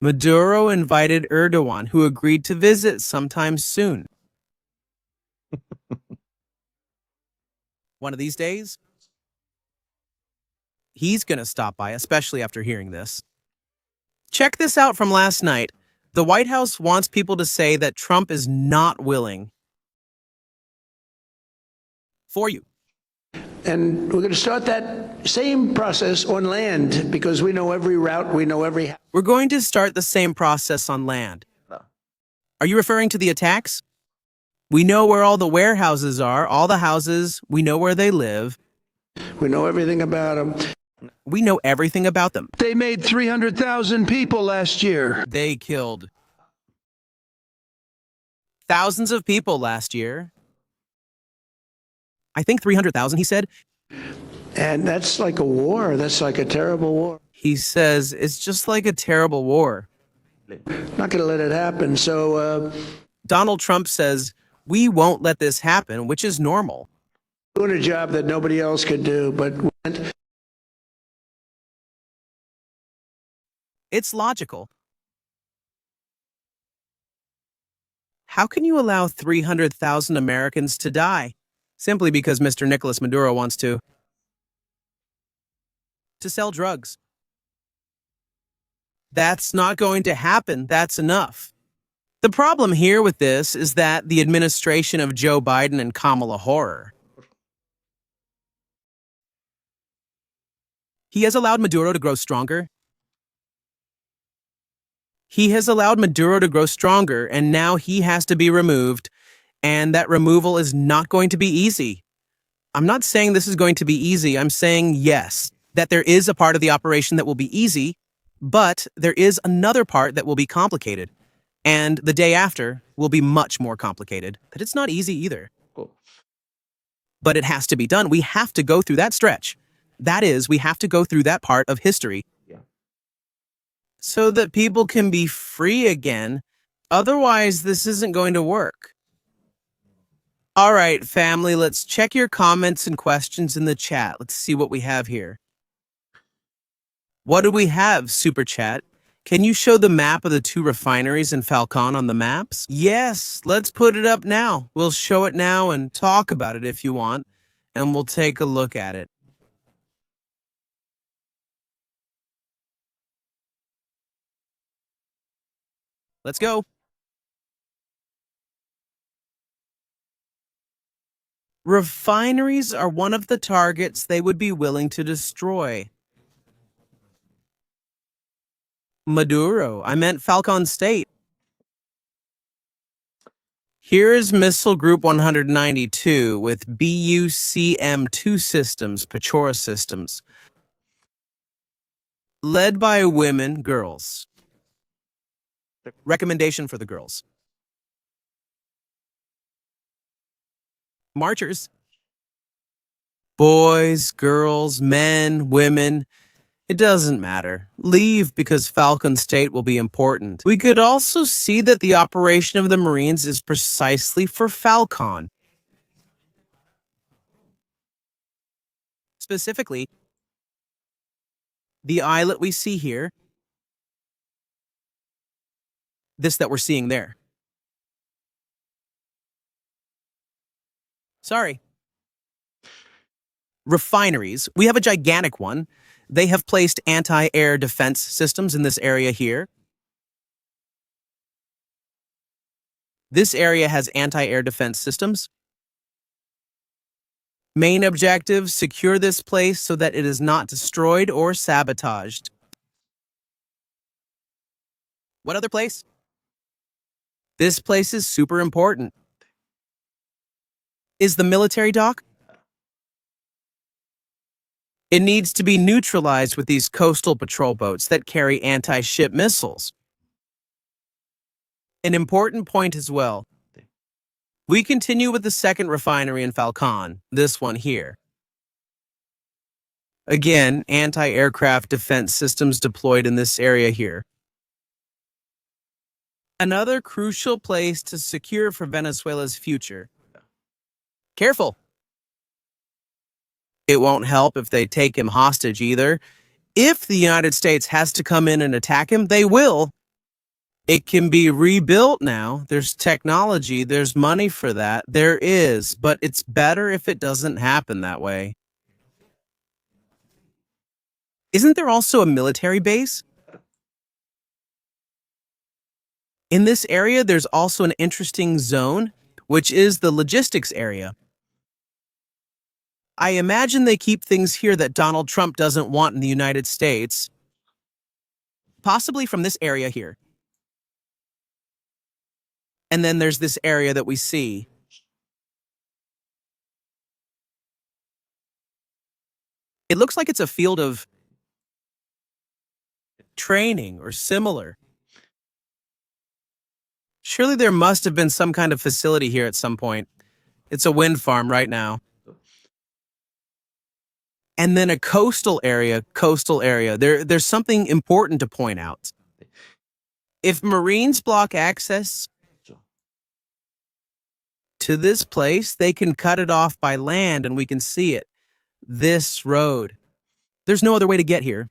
Maduro invited Erdogan, who agreed to visit sometime soon. One of these days, he's going to stop by, especially after hearing this. Check this out from last night. The White House wants people to say that Trump is not willing for you. And we're going to start that same process on land because we know every route, we know every... We're going to start the same process on land. Are you referring to the attacks? We know where all the warehouses are, all the houses, we know where they live. We know everything about them. We know everything about them. They made 300,000 people last year. They killed thousands of people last year. I think 300,000, he said. And that's like a war. That's like a terrible war. He says it's just like a terrible war. Not going to let it happen. So Donald Trump says, we won't let this happen, which is normal. doing a job that nobody else could do, but It's logical. How can you allow 300,000 Americans to die simply because Mr. Nicolas Maduro wants to sell drugs? That's not going to happen. That's enough. The problem here with this is that the administration of Joe Biden and Kamala Harris, he has allowed Maduro to grow stronger. He has allowed Maduro to grow stronger, and now he has to be removed, and that removal is not going to be easy. I'm not saying this is going to be easy. I'm saying yes, that there is a part of the operation that will be easy, but there is another part that will be complicated. And the day after will be much more complicated. That it's not easy either. But it has to be done. We have to go through that stretch. That is, we have to go through that part of history so that people can be free again. Otherwise, this isn't going to work. All right, family, let's check your comments and questions in the chat. Let's see what we have here. What do we have, Super Chat? Can you show the map of the two refineries in Falcon on the maps? Yes, let's put it up now. We'll show it now and talk about it if you want, and we'll take a look at it. Let's go. Refineries are one of the targets they would be willing to destroy. Maduro, I meant Falcon State. Here is Missile Group 192 with BUCM-2 systems, Pechora systems, led by women, girls. Recommendation for the girls. Marchers. Boys, girls, men, women. It doesn't matter. Leave because Falcon State will be important. We could also see that the operation of the Marines is precisely for Falcon. Specifically, the islet we see here, this that we're seeing there. Sorry. Refineries. We have a gigantic one. They have placed anti-air defense systems in this area here. This area has anti-air defense systems. Main objective, secure this place so that it is not destroyed or sabotaged. What other place? This place is super important. Is the military dock? It needs to be neutralized with these coastal patrol boats that carry anti-ship missiles. An important point as well. We continue with the second refinery in Falcon, this one here. Again, anti-aircraft defense systems deployed in this area here. Another crucial place to secure for Venezuela's future. Careful. It won't help if they take him hostage either. If the United States has to come in and attack him, they will. It can be rebuilt now. There's technology, there's money for that. There is, but it's better if it doesn't happen that way. Isn't there also a military base? In this area, there's also an interesting zone, which is the logistics area. I imagine they keep things here that Donald Trump doesn't want in the United States, possibly from this area here. And then there's this area that we see. It looks like it's a field of training or similar. Surely there must have been some kind of facility here at some point. It's a wind farm right now. and then a coastal area. There's something important to point out. If Marines block access to this place, they can cut it off by land and we can see it. This road. There's no other way to get here.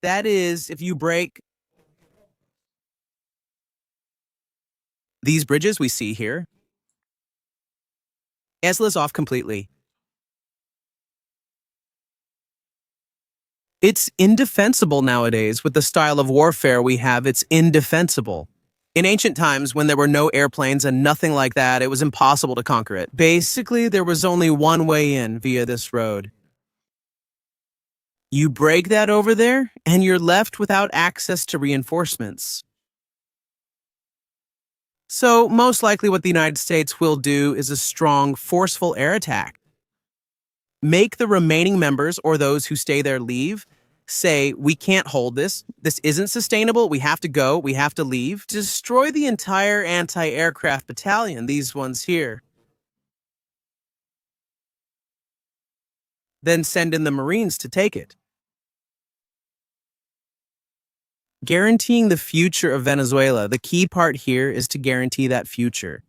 That is, if you break these bridges we see here, Venezuela's off completely. It's indefensible nowadays with the style of warfare we have. It's indefensible. In ancient times, when there were no airplanes and nothing like that, it was impossible to conquer it. Basically, there was only one way in via this road. You break that over there, and you're left without access to reinforcements. So, most likely what the United States will do is a strong, forceful air attack. Make the remaining members, or those who stay there, leave. Say, we can't hold this. This isn't sustainable. We have to go. We have to leave. Destroy the entire anti-aircraft battalion, these ones here. Then send in the Marines to take it. Guaranteeing the future of Venezuela. The key part here is to guarantee that future.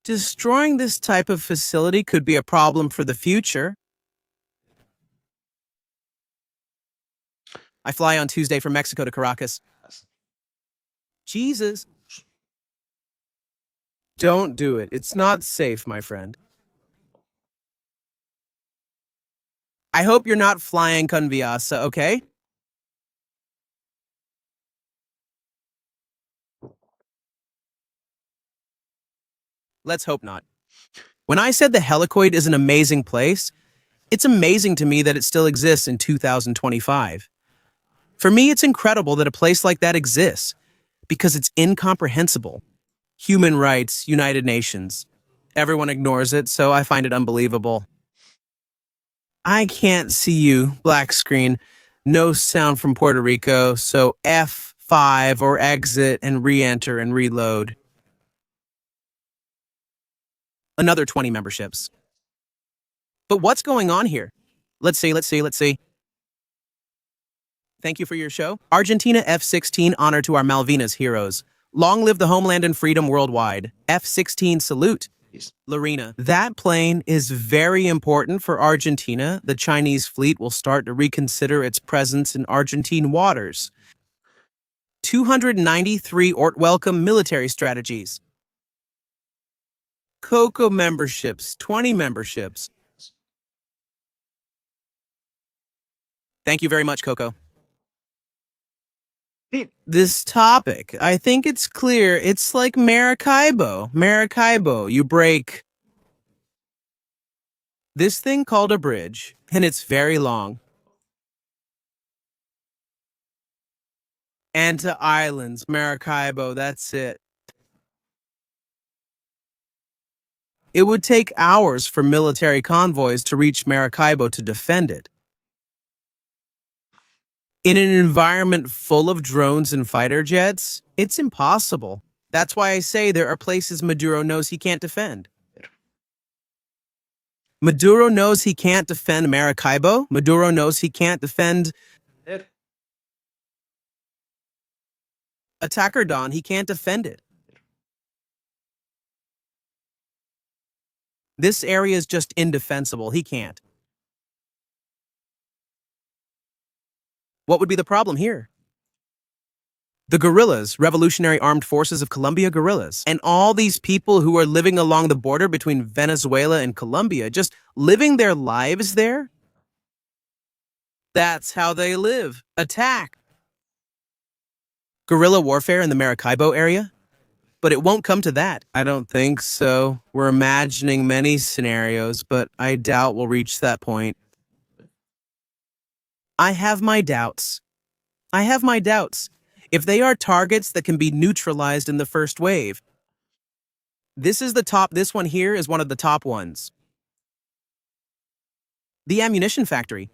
Destroying this type of facility could be a problem for the future. I fly on Tuesday from Mexico to Caracas. Jesus. Don't do it. It's not safe, my friend. I hope you're not flying con Viasa, okay? Let's hope not. When I said the helicoid is an amazing place, it's amazing to me that it still exists in 2025. For me, it's incredible that a place like that exists, because it's incomprehensible. Human rights, United Nations. Everyone ignores it, so I find it unbelievable. I can't see you, black screen. No sound from Puerto Rico, so F5 or exit and re-enter and reload. Another 20 memberships. But what's going on here? Let's see. Thank you for your show. Argentina F-16 honor to our Malvinas heroes. Long live the homeland and freedom worldwide. F-16 salute. Lorena, that plane is very important for Argentina. The Chinese fleet will start to reconsider its presence in Argentine waters. 293 welcome military strategies. Coco memberships, 20 memberships. Thank you very much, Coco. This topic, I think it's clear. It's like Maracaibo. You break this thing called a bridge, and it's very long. And to islands, Maracaibo, that's it. It would take hours for military convoys to reach Maracaibo to defend it. In an environment full of drones and fighter jets, it's impossible. That's why I say there are places Maduro knows he can't defend. Maduro knows he can't defend Maracaibo. Maduro knows he can't defend Attacker Dawn. He can't defend it. This area is just indefensible. He can't. What would be the problem here? The guerrillas, Revolutionary Armed Forces of Colombia guerrillas, and all these people who are living along the border between Venezuela and Colombia, just living their lives there. That's how they live. Attack. Guerrilla warfare in the Maracaibo area? But it won't come to that. I don't think so. We're imagining many scenarios, but I doubt we'll reach that point. I have my doubts. If they are targets that can be neutralized in the first wave. This one here is one of the top ones. The ammunition factory.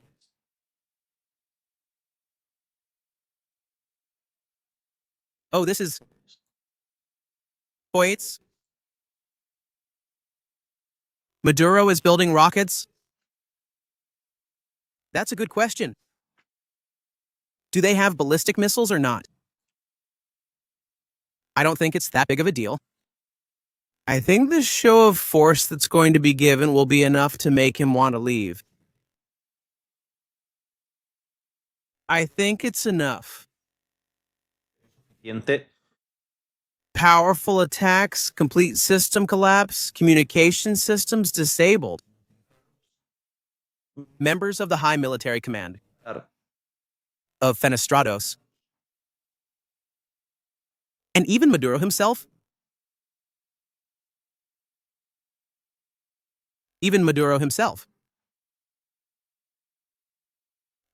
Oh, this is Hoyts. Maduro is building rockets? That's a good question. Do they have ballistic missiles or not? I don't think it's that big of a deal. I think the show of force that's going to be given will be enough to make him want to leave. I think it's enough. Siguiente. Powerful attacks, complete system collapse, communication systems disabled. Members of the High Military Command Claro. of Fenestrados, and even Maduro himself. Even Maduro himself.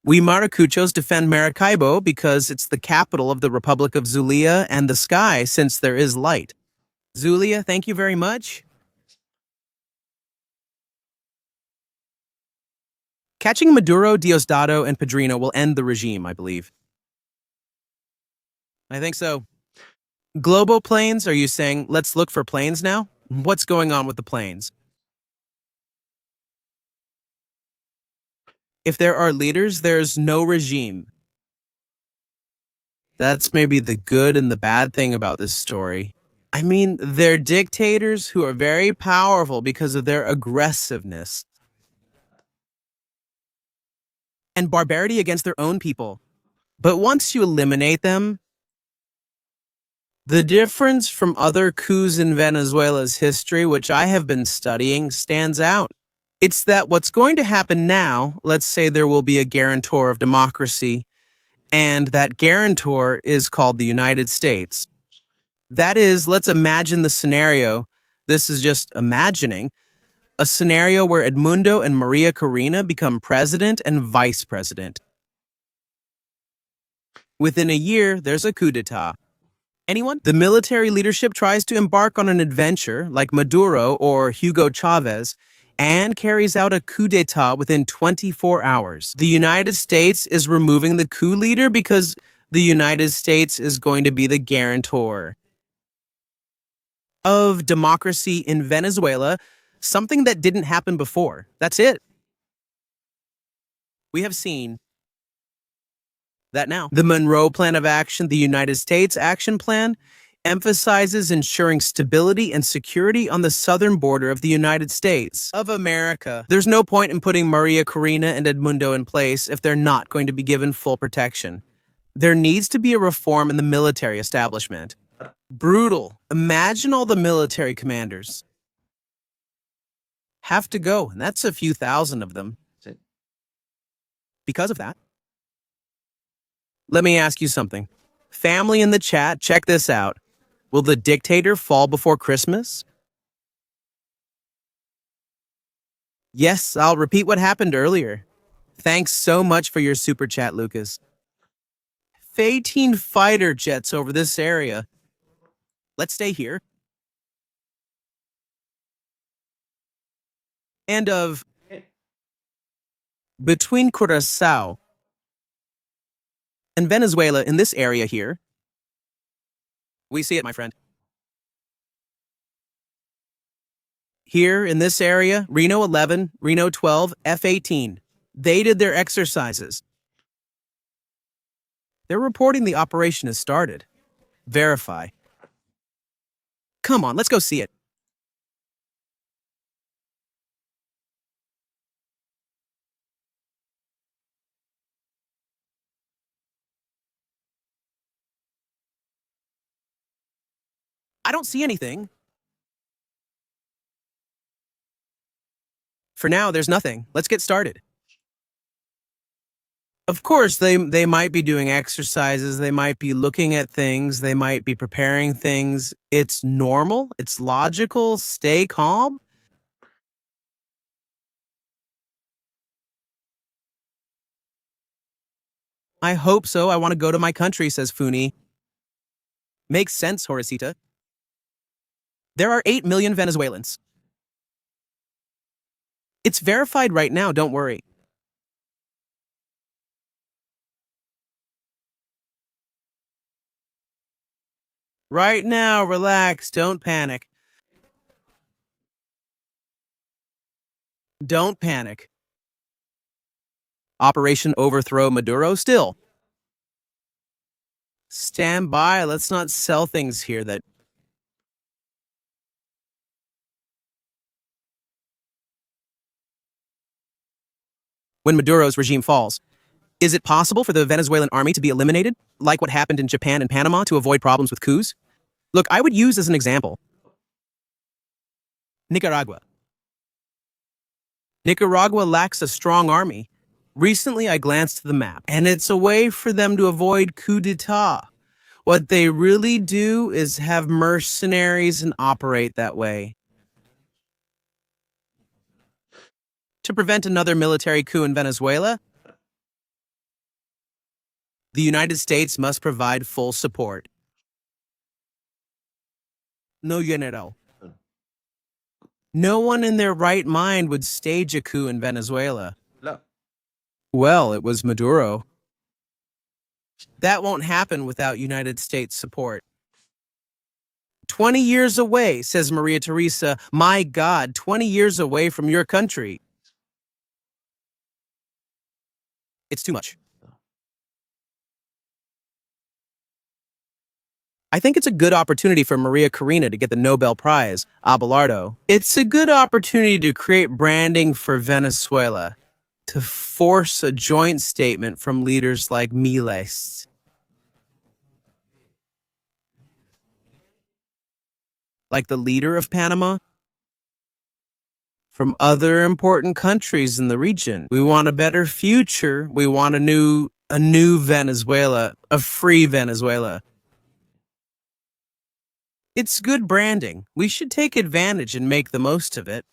We Maracuchos defend Maracaibo because it's the capital of the Republic of Zulia and the sky since there is light. Zulia, thank you very much. Catching Maduro, Diosdado, and Padrino will end the regime, I believe. I think so. Globo planes, are you saying, let's look for planes now? What's going on with the planes? If there are leaders, there's no regime. That's maybe the good and the bad thing about this story. I mean, they're dictators who are very powerful because of their aggressiveness and barbarity against their own people. But once you eliminate them, the difference from other coups in Venezuela's history, which I have been studying, stands out. It's that what's going to happen now, let's say there will be a guarantor of democracy, and that guarantor is called the United States. That is, let's imagine the scenario. This is just imagining a scenario where Edmundo and Maria Corina become president and vice president. Within a year, there's a coup d'etat. Anyone? The military leadership tries to embark on an adventure like Maduro or Hugo Chavez and carries out a coup d'etat within 24 hours. The United States is removing the coup leader because the United States is going to be the guarantor of democracy in Venezuela, something that didn't happen before. That's it. We have seen that now. The Monroe Plan of Action, the United States Action Plan, emphasizes ensuring stability and security on the southern border of the United States of America. There's no point in putting Maria Corina and Edmundo in place if they're not going to be given full protection. There needs to be a reform in the military establishment. Brutal. Imagine all the military commanders have to go, and that's a few thousand of them. Because of that, let me ask you something. Family in the chat, check this out. Will the dictator fall before Christmas? Yes, I'll repeat what happened earlier. Thanks so much for your super chat, Lucas. F-18 fighter jets over this area. Let's stay here. And between Curaçao and Venezuela in this area here, we see it, my friend. Here in this area, Reno 11, Reno 12, F-18. They did their exercises. They're reporting the operation has started. Verify. Come on, let's go see it. I don't see anything. For now, there's nothing. Let's get started. Of course, they might be doing exercises, they might be looking at things, they might be preparing things. It's normal, it's logical, stay calm. I hope so. I want to go to my country, says Funi. Makes sense, Horaceita. There are 8 million Venezuelans. It's verified right now, don't worry. Right now, relax, don't panic. Don't panic. Operation Overthrow Maduro still. Stand by. Let's not sell things here that... When Maduro's regime falls, is it possible for the Venezuelan army to be eliminated, like what happened in Japan and Panama to avoid problems with coups? Look, I would use as an example Nicaragua. Nicaragua lacks a strong army. Recently, I glanced at the map, and it's a way for them to avoid coup d'etat. What they really do is have mercenaries and operate that way. To prevent another military coup in Venezuela, the United States must provide full support. No, General. No one in their right mind would stage a coup in Venezuela. No. Well, it was Maduro. That won't happen without United States support. 20 years away, says Maria Teresa. My God, 20 years away from your country. It's too much. I think it's a good opportunity for Maria Corina to get the Nobel Prize, Abelardo. It's a good opportunity to create branding for Venezuela, to force a joint statement from leaders like Miles. Like the leader of Panama, from other important countries in the region. We want a better future. We want a new Venezuela, a free Venezuela. It's good branding. We should take advantage and make the most of it.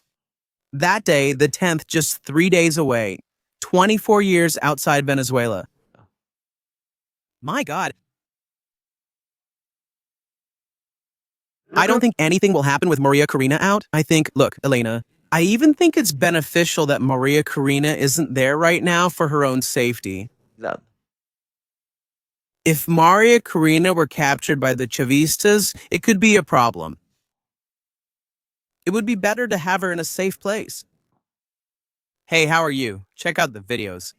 That day, the 10th, just 3 days away, 24 years outside Venezuela. My God. I don't think anything will happen with Maria Corina out. I think, look, Elena, I even think it's beneficial that Maria Corina isn't there right now for her own safety. That. If Maria Corina were captured by the Chavistas, it could be a problem. It would be better to have her in a safe place. Hey, how are you? Check out the videos.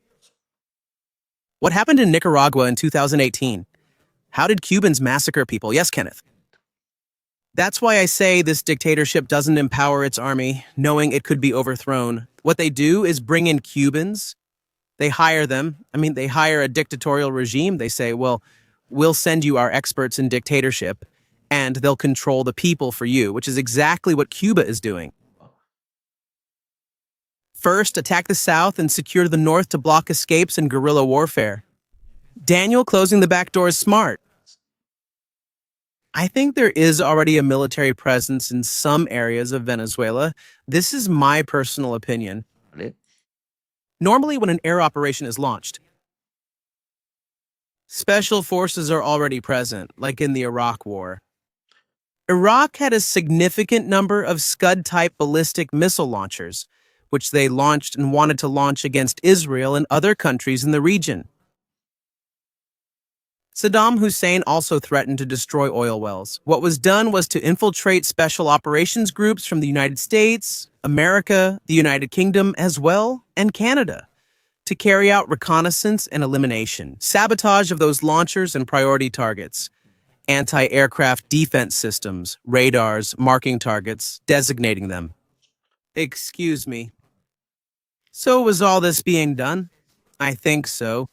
What happened in Nicaragua in 2018? How did Cubans massacre people? Yes, Kenneth. That's why I say this dictatorship doesn't empower its army, knowing it could be overthrown. What they do is bring in Cubans. They hire them. They hire a dictatorial regime. They say, well, we'll send you our experts in dictatorship, and they'll control the people for you, which is exactly what Cuba is doing. First, attack the South and secure the North to block escapes and guerrilla warfare. Daniel closing the back door is smart. I think there is already a military presence in some areas of Venezuela. This is my personal opinion. Normally, when an air operation is launched, special forces are already present, like in the Iraq War. Iraq had a significant number of Scud-type ballistic missile launchers, which they launched and wanted to launch against Israel and other countries in the region. Saddam Hussein also threatened to destroy oil wells. What was done was to infiltrate special operations groups from the United States, America, the United Kingdom as well, and Canada, to carry out reconnaissance and elimination, sabotage of those launchers and priority targets, anti-aircraft defense systems, radars, marking targets, designating them. Excuse me. So was all this being done? I think so.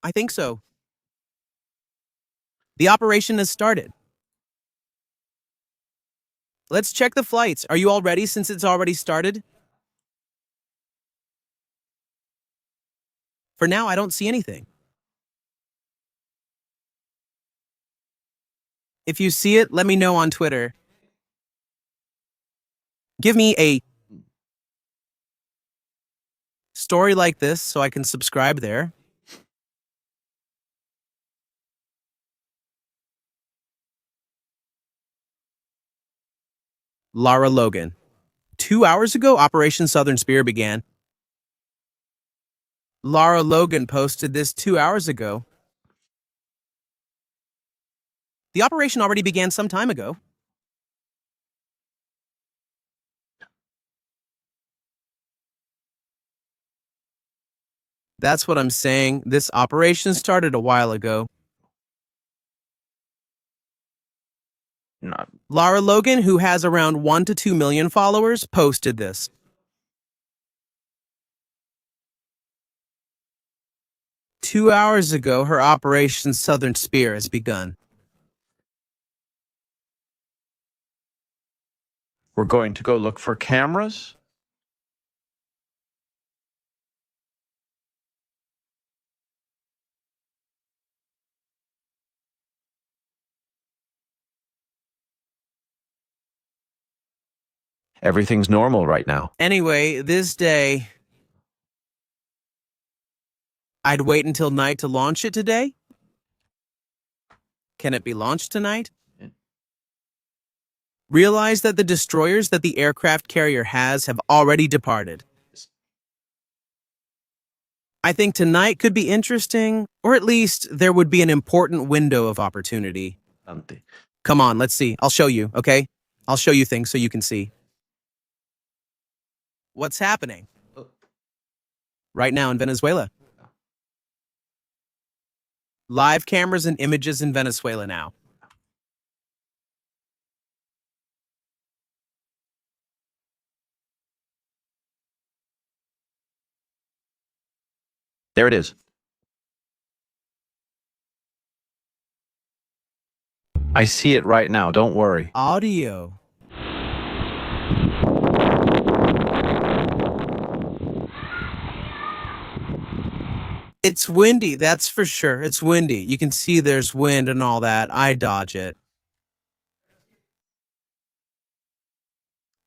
I think so. The operation has started. Let's check the flights. Are you all ready since it's already started? For now, I don't see anything. If you see it, let me know on Twitter. Give me a story like this so I can subscribe there. Lara Logan. 2 hours ago, Operation Southern Spear began. Lara Logan posted this 2 hours ago. The operation already began some time ago. That's what I'm saying. This operation started a while ago. Not. Lara Logan, who has around 1 to 2 million followers, posted this. Two hours ago, her Operation Southern Spear has begun. We're going to go look for cameras. Everything's normal right now. Anyway, this day, I'd wait until night to launch it today. Can it be launched tonight? Realize that the destroyers that the aircraft carrier has have already departed. I think tonight could be interesting, or at least there would be an important window of opportunity. Come on, let's see. I'll show you, okay? I'll show you things so you can see. What's happening? Right now in Venezuela. Live cameras and images in Venezuela now. There it is. I see it right now. Don't worry. Audio. It's windy, that's for sure. It's windy. You can see there's wind and all that. I dodge it.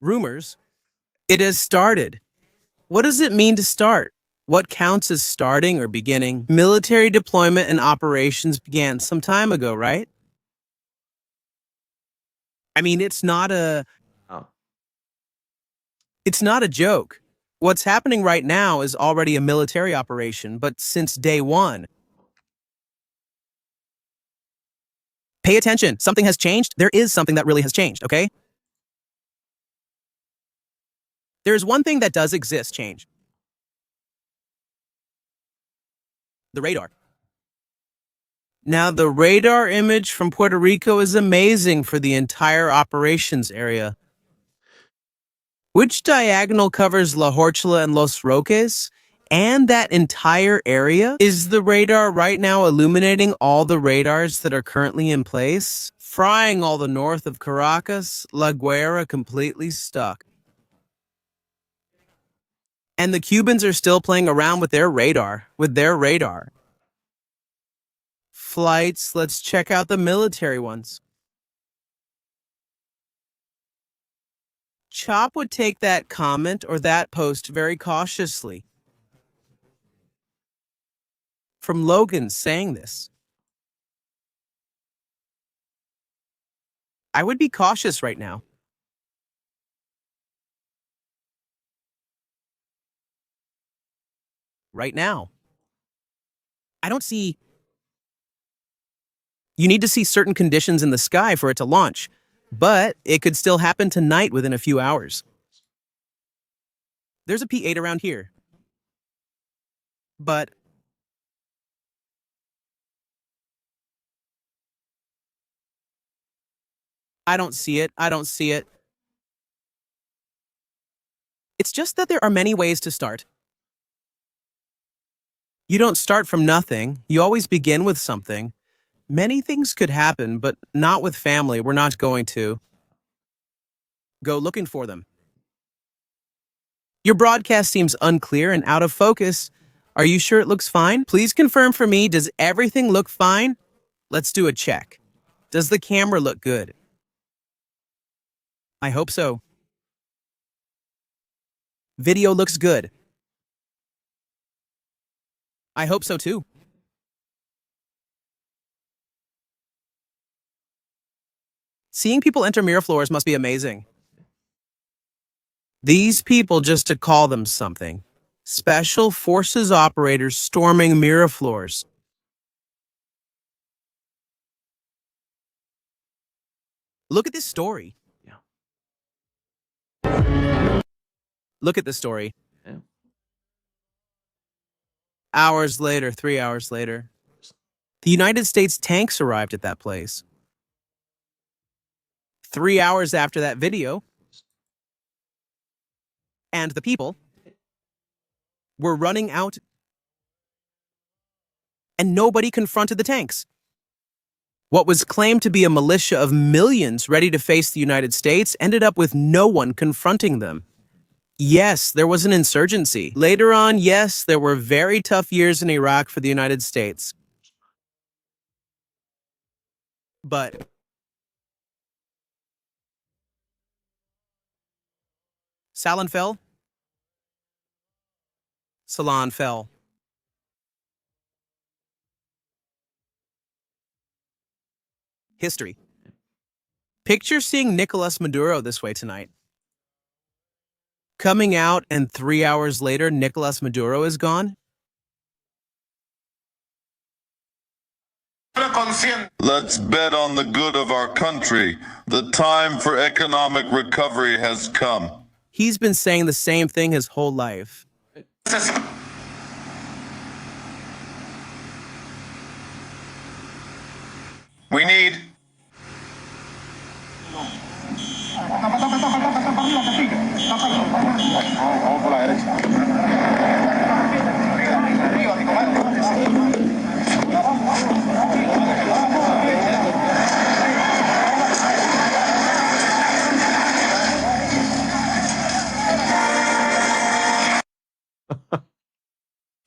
Rumors. It has started. What does it mean to start? What counts as starting or beginning? Military deployment and operations began some time ago, right? I mean, it's not a joke. What's happening right now is already a military operation, but since day one. Pay attention. Something has changed. There is something that really has changed, okay? There's one thing that does exist change. The radar. Now, the radar image from Puerto Rico is amazing for the entire operations area. Which diagonal covers La Horchula and Los Roques? And that entire area? Is the radar right now illuminating all the radars that are currently in place? Frying all the north of Caracas, La Guaira completely stuck. And the Cubans are still playing around with their radar. Flights, let's check out the military ones. Chop would take that comment or that post very cautiously. From Logan saying this. I would be cautious right now. Right now. I don't see... You need to see certain conditions in the sky for it to launch, but it could still happen tonight within a few hours. There's a P-8 around here. But I don't see it. It's just that there are many ways to start. You don't start from nothing. You always begin with something. Many things could happen, but not with family. We're not going to. Go looking for them. Your broadcast seems unclear and out of focus. Are you sure it looks fine? Please confirm for me, does everything look fine? Let's do a check. Does the camera look good? I hope so. Video looks good. I hope so too. Seeing people enter Miraflores must be amazing. These people, just to call them something. Special Forces operators storming Miraflores. Look at this story. Look at this story. Hours later, 3 hours later, the United States tanks arrived at that place. 3 hours after that video, and the people were running out, and nobody confronted the tanks. What was claimed to be a militia of millions ready to face the United States ended up with no one confronting them. Yes, there was an insurgency. Later on, yes, there were very tough years in Iraq for the United States. But Salon fell. Salon fell. History. Picture seeing Nicolas Maduro this way tonight. Coming out and 3 hours later, Nicolas Maduro is gone. Let's bet on the good of our country. The time for economic recovery has come. He's been saying the same thing his whole life. We need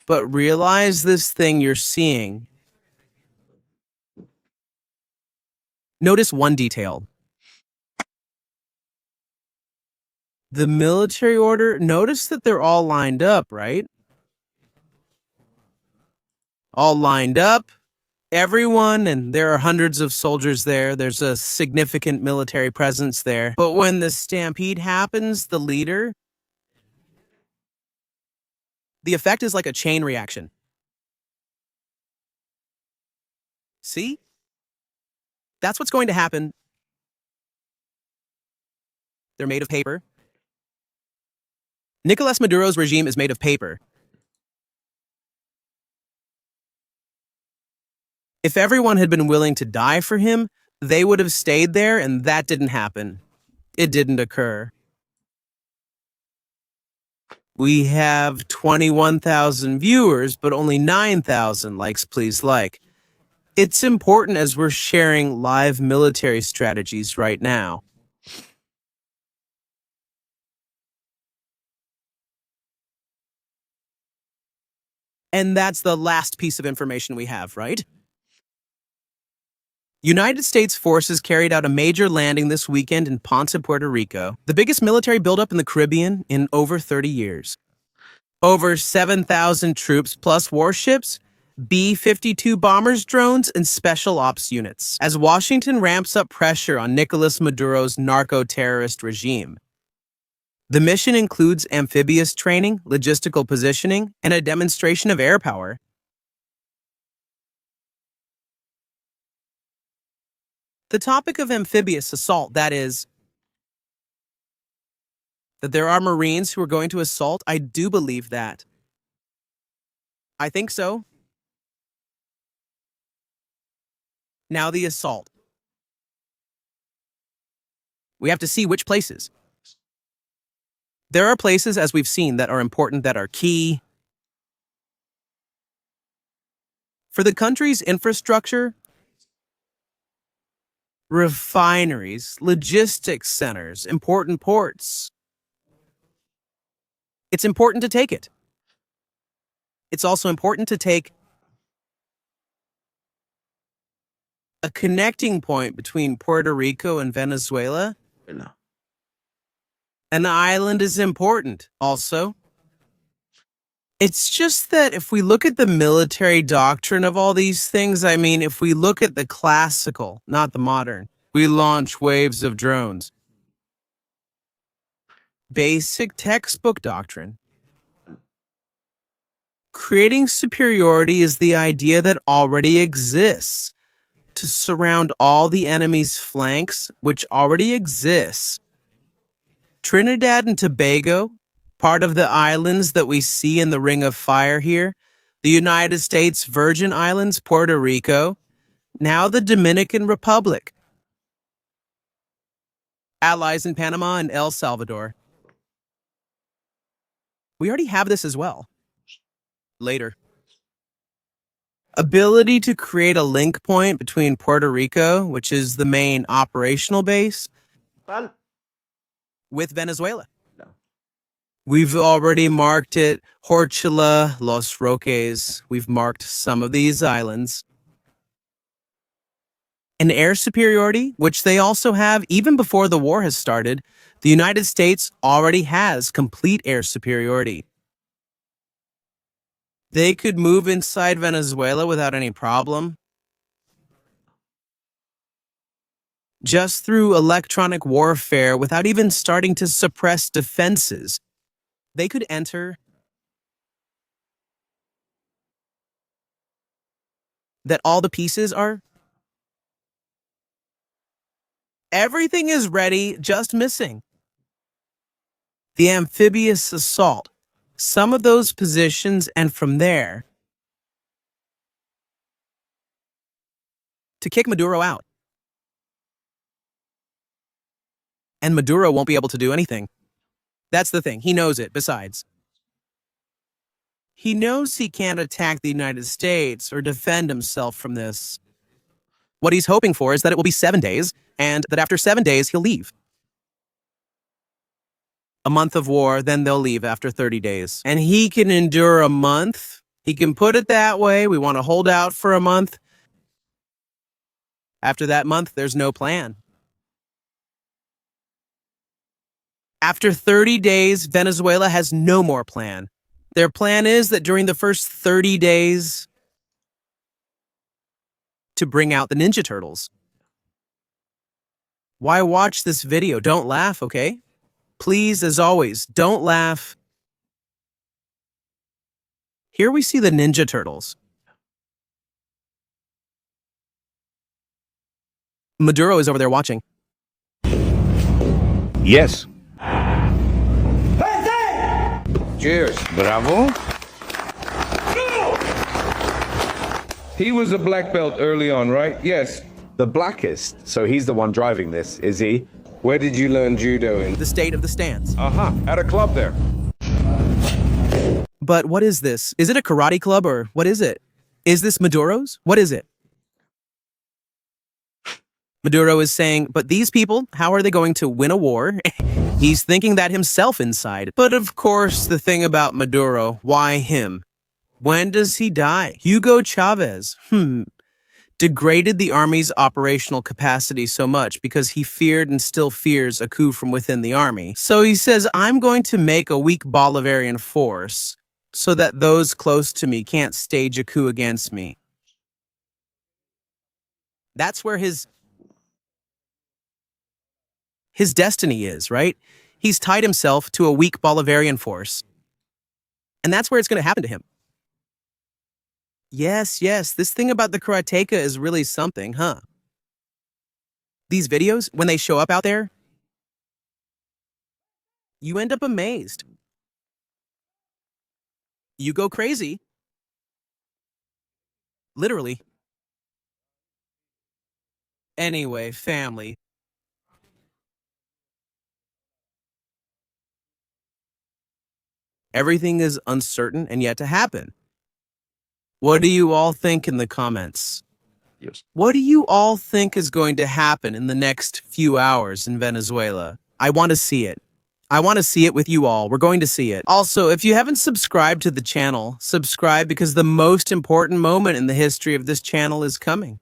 But realize this thing you're seeing. Notice one detail. The military order, notice that they're all lined up, right? All lined up, everyone, and there are hundreds of soldiers there. There's a significant military presence there. But when the stampede happens, the leader, the effect is like a chain reaction. See? That's what's going to happen. They're made of paper. Nicolas Maduro's regime is made of paper. If everyone had been willing to die for him, they would have stayed there, and that didn't happen. It didn't occur. We have 21,000 viewers, but only 9,000 likes, please like. It's important as we're sharing live military strategies right now. And that's the last piece of information we have, right? United States forces carried out a major landing this weekend in Ponce, Puerto Rico, the biggest military buildup in the Caribbean in over 30 years. Over 7,000 troops plus warships, B-52 bombers, drones, and special ops units, as Washington ramps up pressure on Nicolas Maduro's narco-terrorist regime. The mission includes amphibious training, logistical positioning, and a demonstration of air power. The topic of amphibious assault, that is, that there are Marines who are going to assault, I do believe that. I think so. Now the assault. We have to see which places. There are places, as we've seen, that are important, that are key. For the country's infrastructure, refineries, logistics centers, important ports. It's important to take it. It's also important to take a connecting point between Puerto Rico and Venezuela. An island is important also. It's just that if we look at the military doctrine of all these things, I mean, if we look at the classical, not the modern, we launch waves of drones. Basic textbook doctrine. Creating superiority is the idea that already exists to surround all the enemy's flanks, which already exists. Trinidad and Tobago, part of the islands that we see in the Ring of Fire here, the United States Virgin Islands, Puerto Rico, now the Dominican Republic, allies in Panama and El Salvador. We already have this as well. Later. Ability to create a link point between Puerto Rico, which is the main operational base, with Venezuela. We've already marked it. Horchula, Los Roques. We've marked some of these islands. An air superiority, which they also have even before the war has started. The United States already has complete air superiority. They could move inside Venezuela without any problem. Just through electronic warfare without even starting to suppress defenses. They could enter. That all the pieces are. Everything is ready, just missing. The amphibious assault. Some of those positions, and from there, to kick Maduro out. And Maduro won't be able to do anything. That's the thing. He knows it, besides. He knows he can't attack the United States or defend himself from this. What he's hoping for is that it will be 7 days, and that after 7 days, he'll leave. A month of war, then they'll leave after 30 days. And he can endure a month. He can put it that way. We want to hold out for a month. After that month, there's no plan. After 30 days, Venezuela has no more plan. Their plan is that during the first 30 days, to bring out the Ninja Turtles. Why watch this video? Don't laugh, okay? Please, as always, don't laugh. Here we see the Ninja Turtles. Maduro is over there watching. Yes. Cheers. Bravo. He was a black belt early on, right? Yes. The blackest. So he's the one driving this, is he? Where did you learn judo in? The state of the stands. At a club there. But what is this? Is it a karate club or what is it? Is this Maduro's? What is it? Maduro is saying, but these people, how are they going to win a war? He's thinking that himself inside. But of course, the thing about Maduro, why him? When does he die? Hugo Chavez, degraded the army's operational capacity so much because he feared and still fears a coup from within the army. So he says, I'm going to make a weak Bolivarian force so that those close to me can't stage a coup against me. That's where his destiny is, right? He's tied himself to a weak Bolivarian force. And that's where it's going to happen to him. Yes, this thing about the karateka is really something, huh? These videos, when they show up out there, you end up amazed. You go crazy. Literally. Anyway, family. Everything is uncertain and yet to happen. What do you all think in the comments? Yes. What do you all think is going to happen in the next few hours in Venezuela? I want to see it. I want to see it with you all. We're going to see it. Also, if you haven't subscribed to the channel, subscribe because the most important moment in the history of this channel is coming.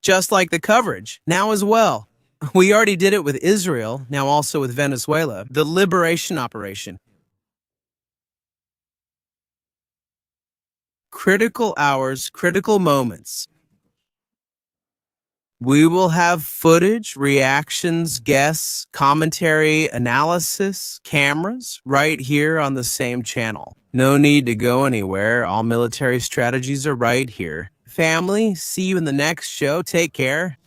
Just like the coverage, now as well. We already did it with Israel, now also with Venezuela. The liberation operation. Critical hours, critical moments. We will have footage, reactions, guests, commentary, analysis, cameras right here on the same channel. No need to go anywhere. All military strategies are right here. Family, see you in the next show. Take care.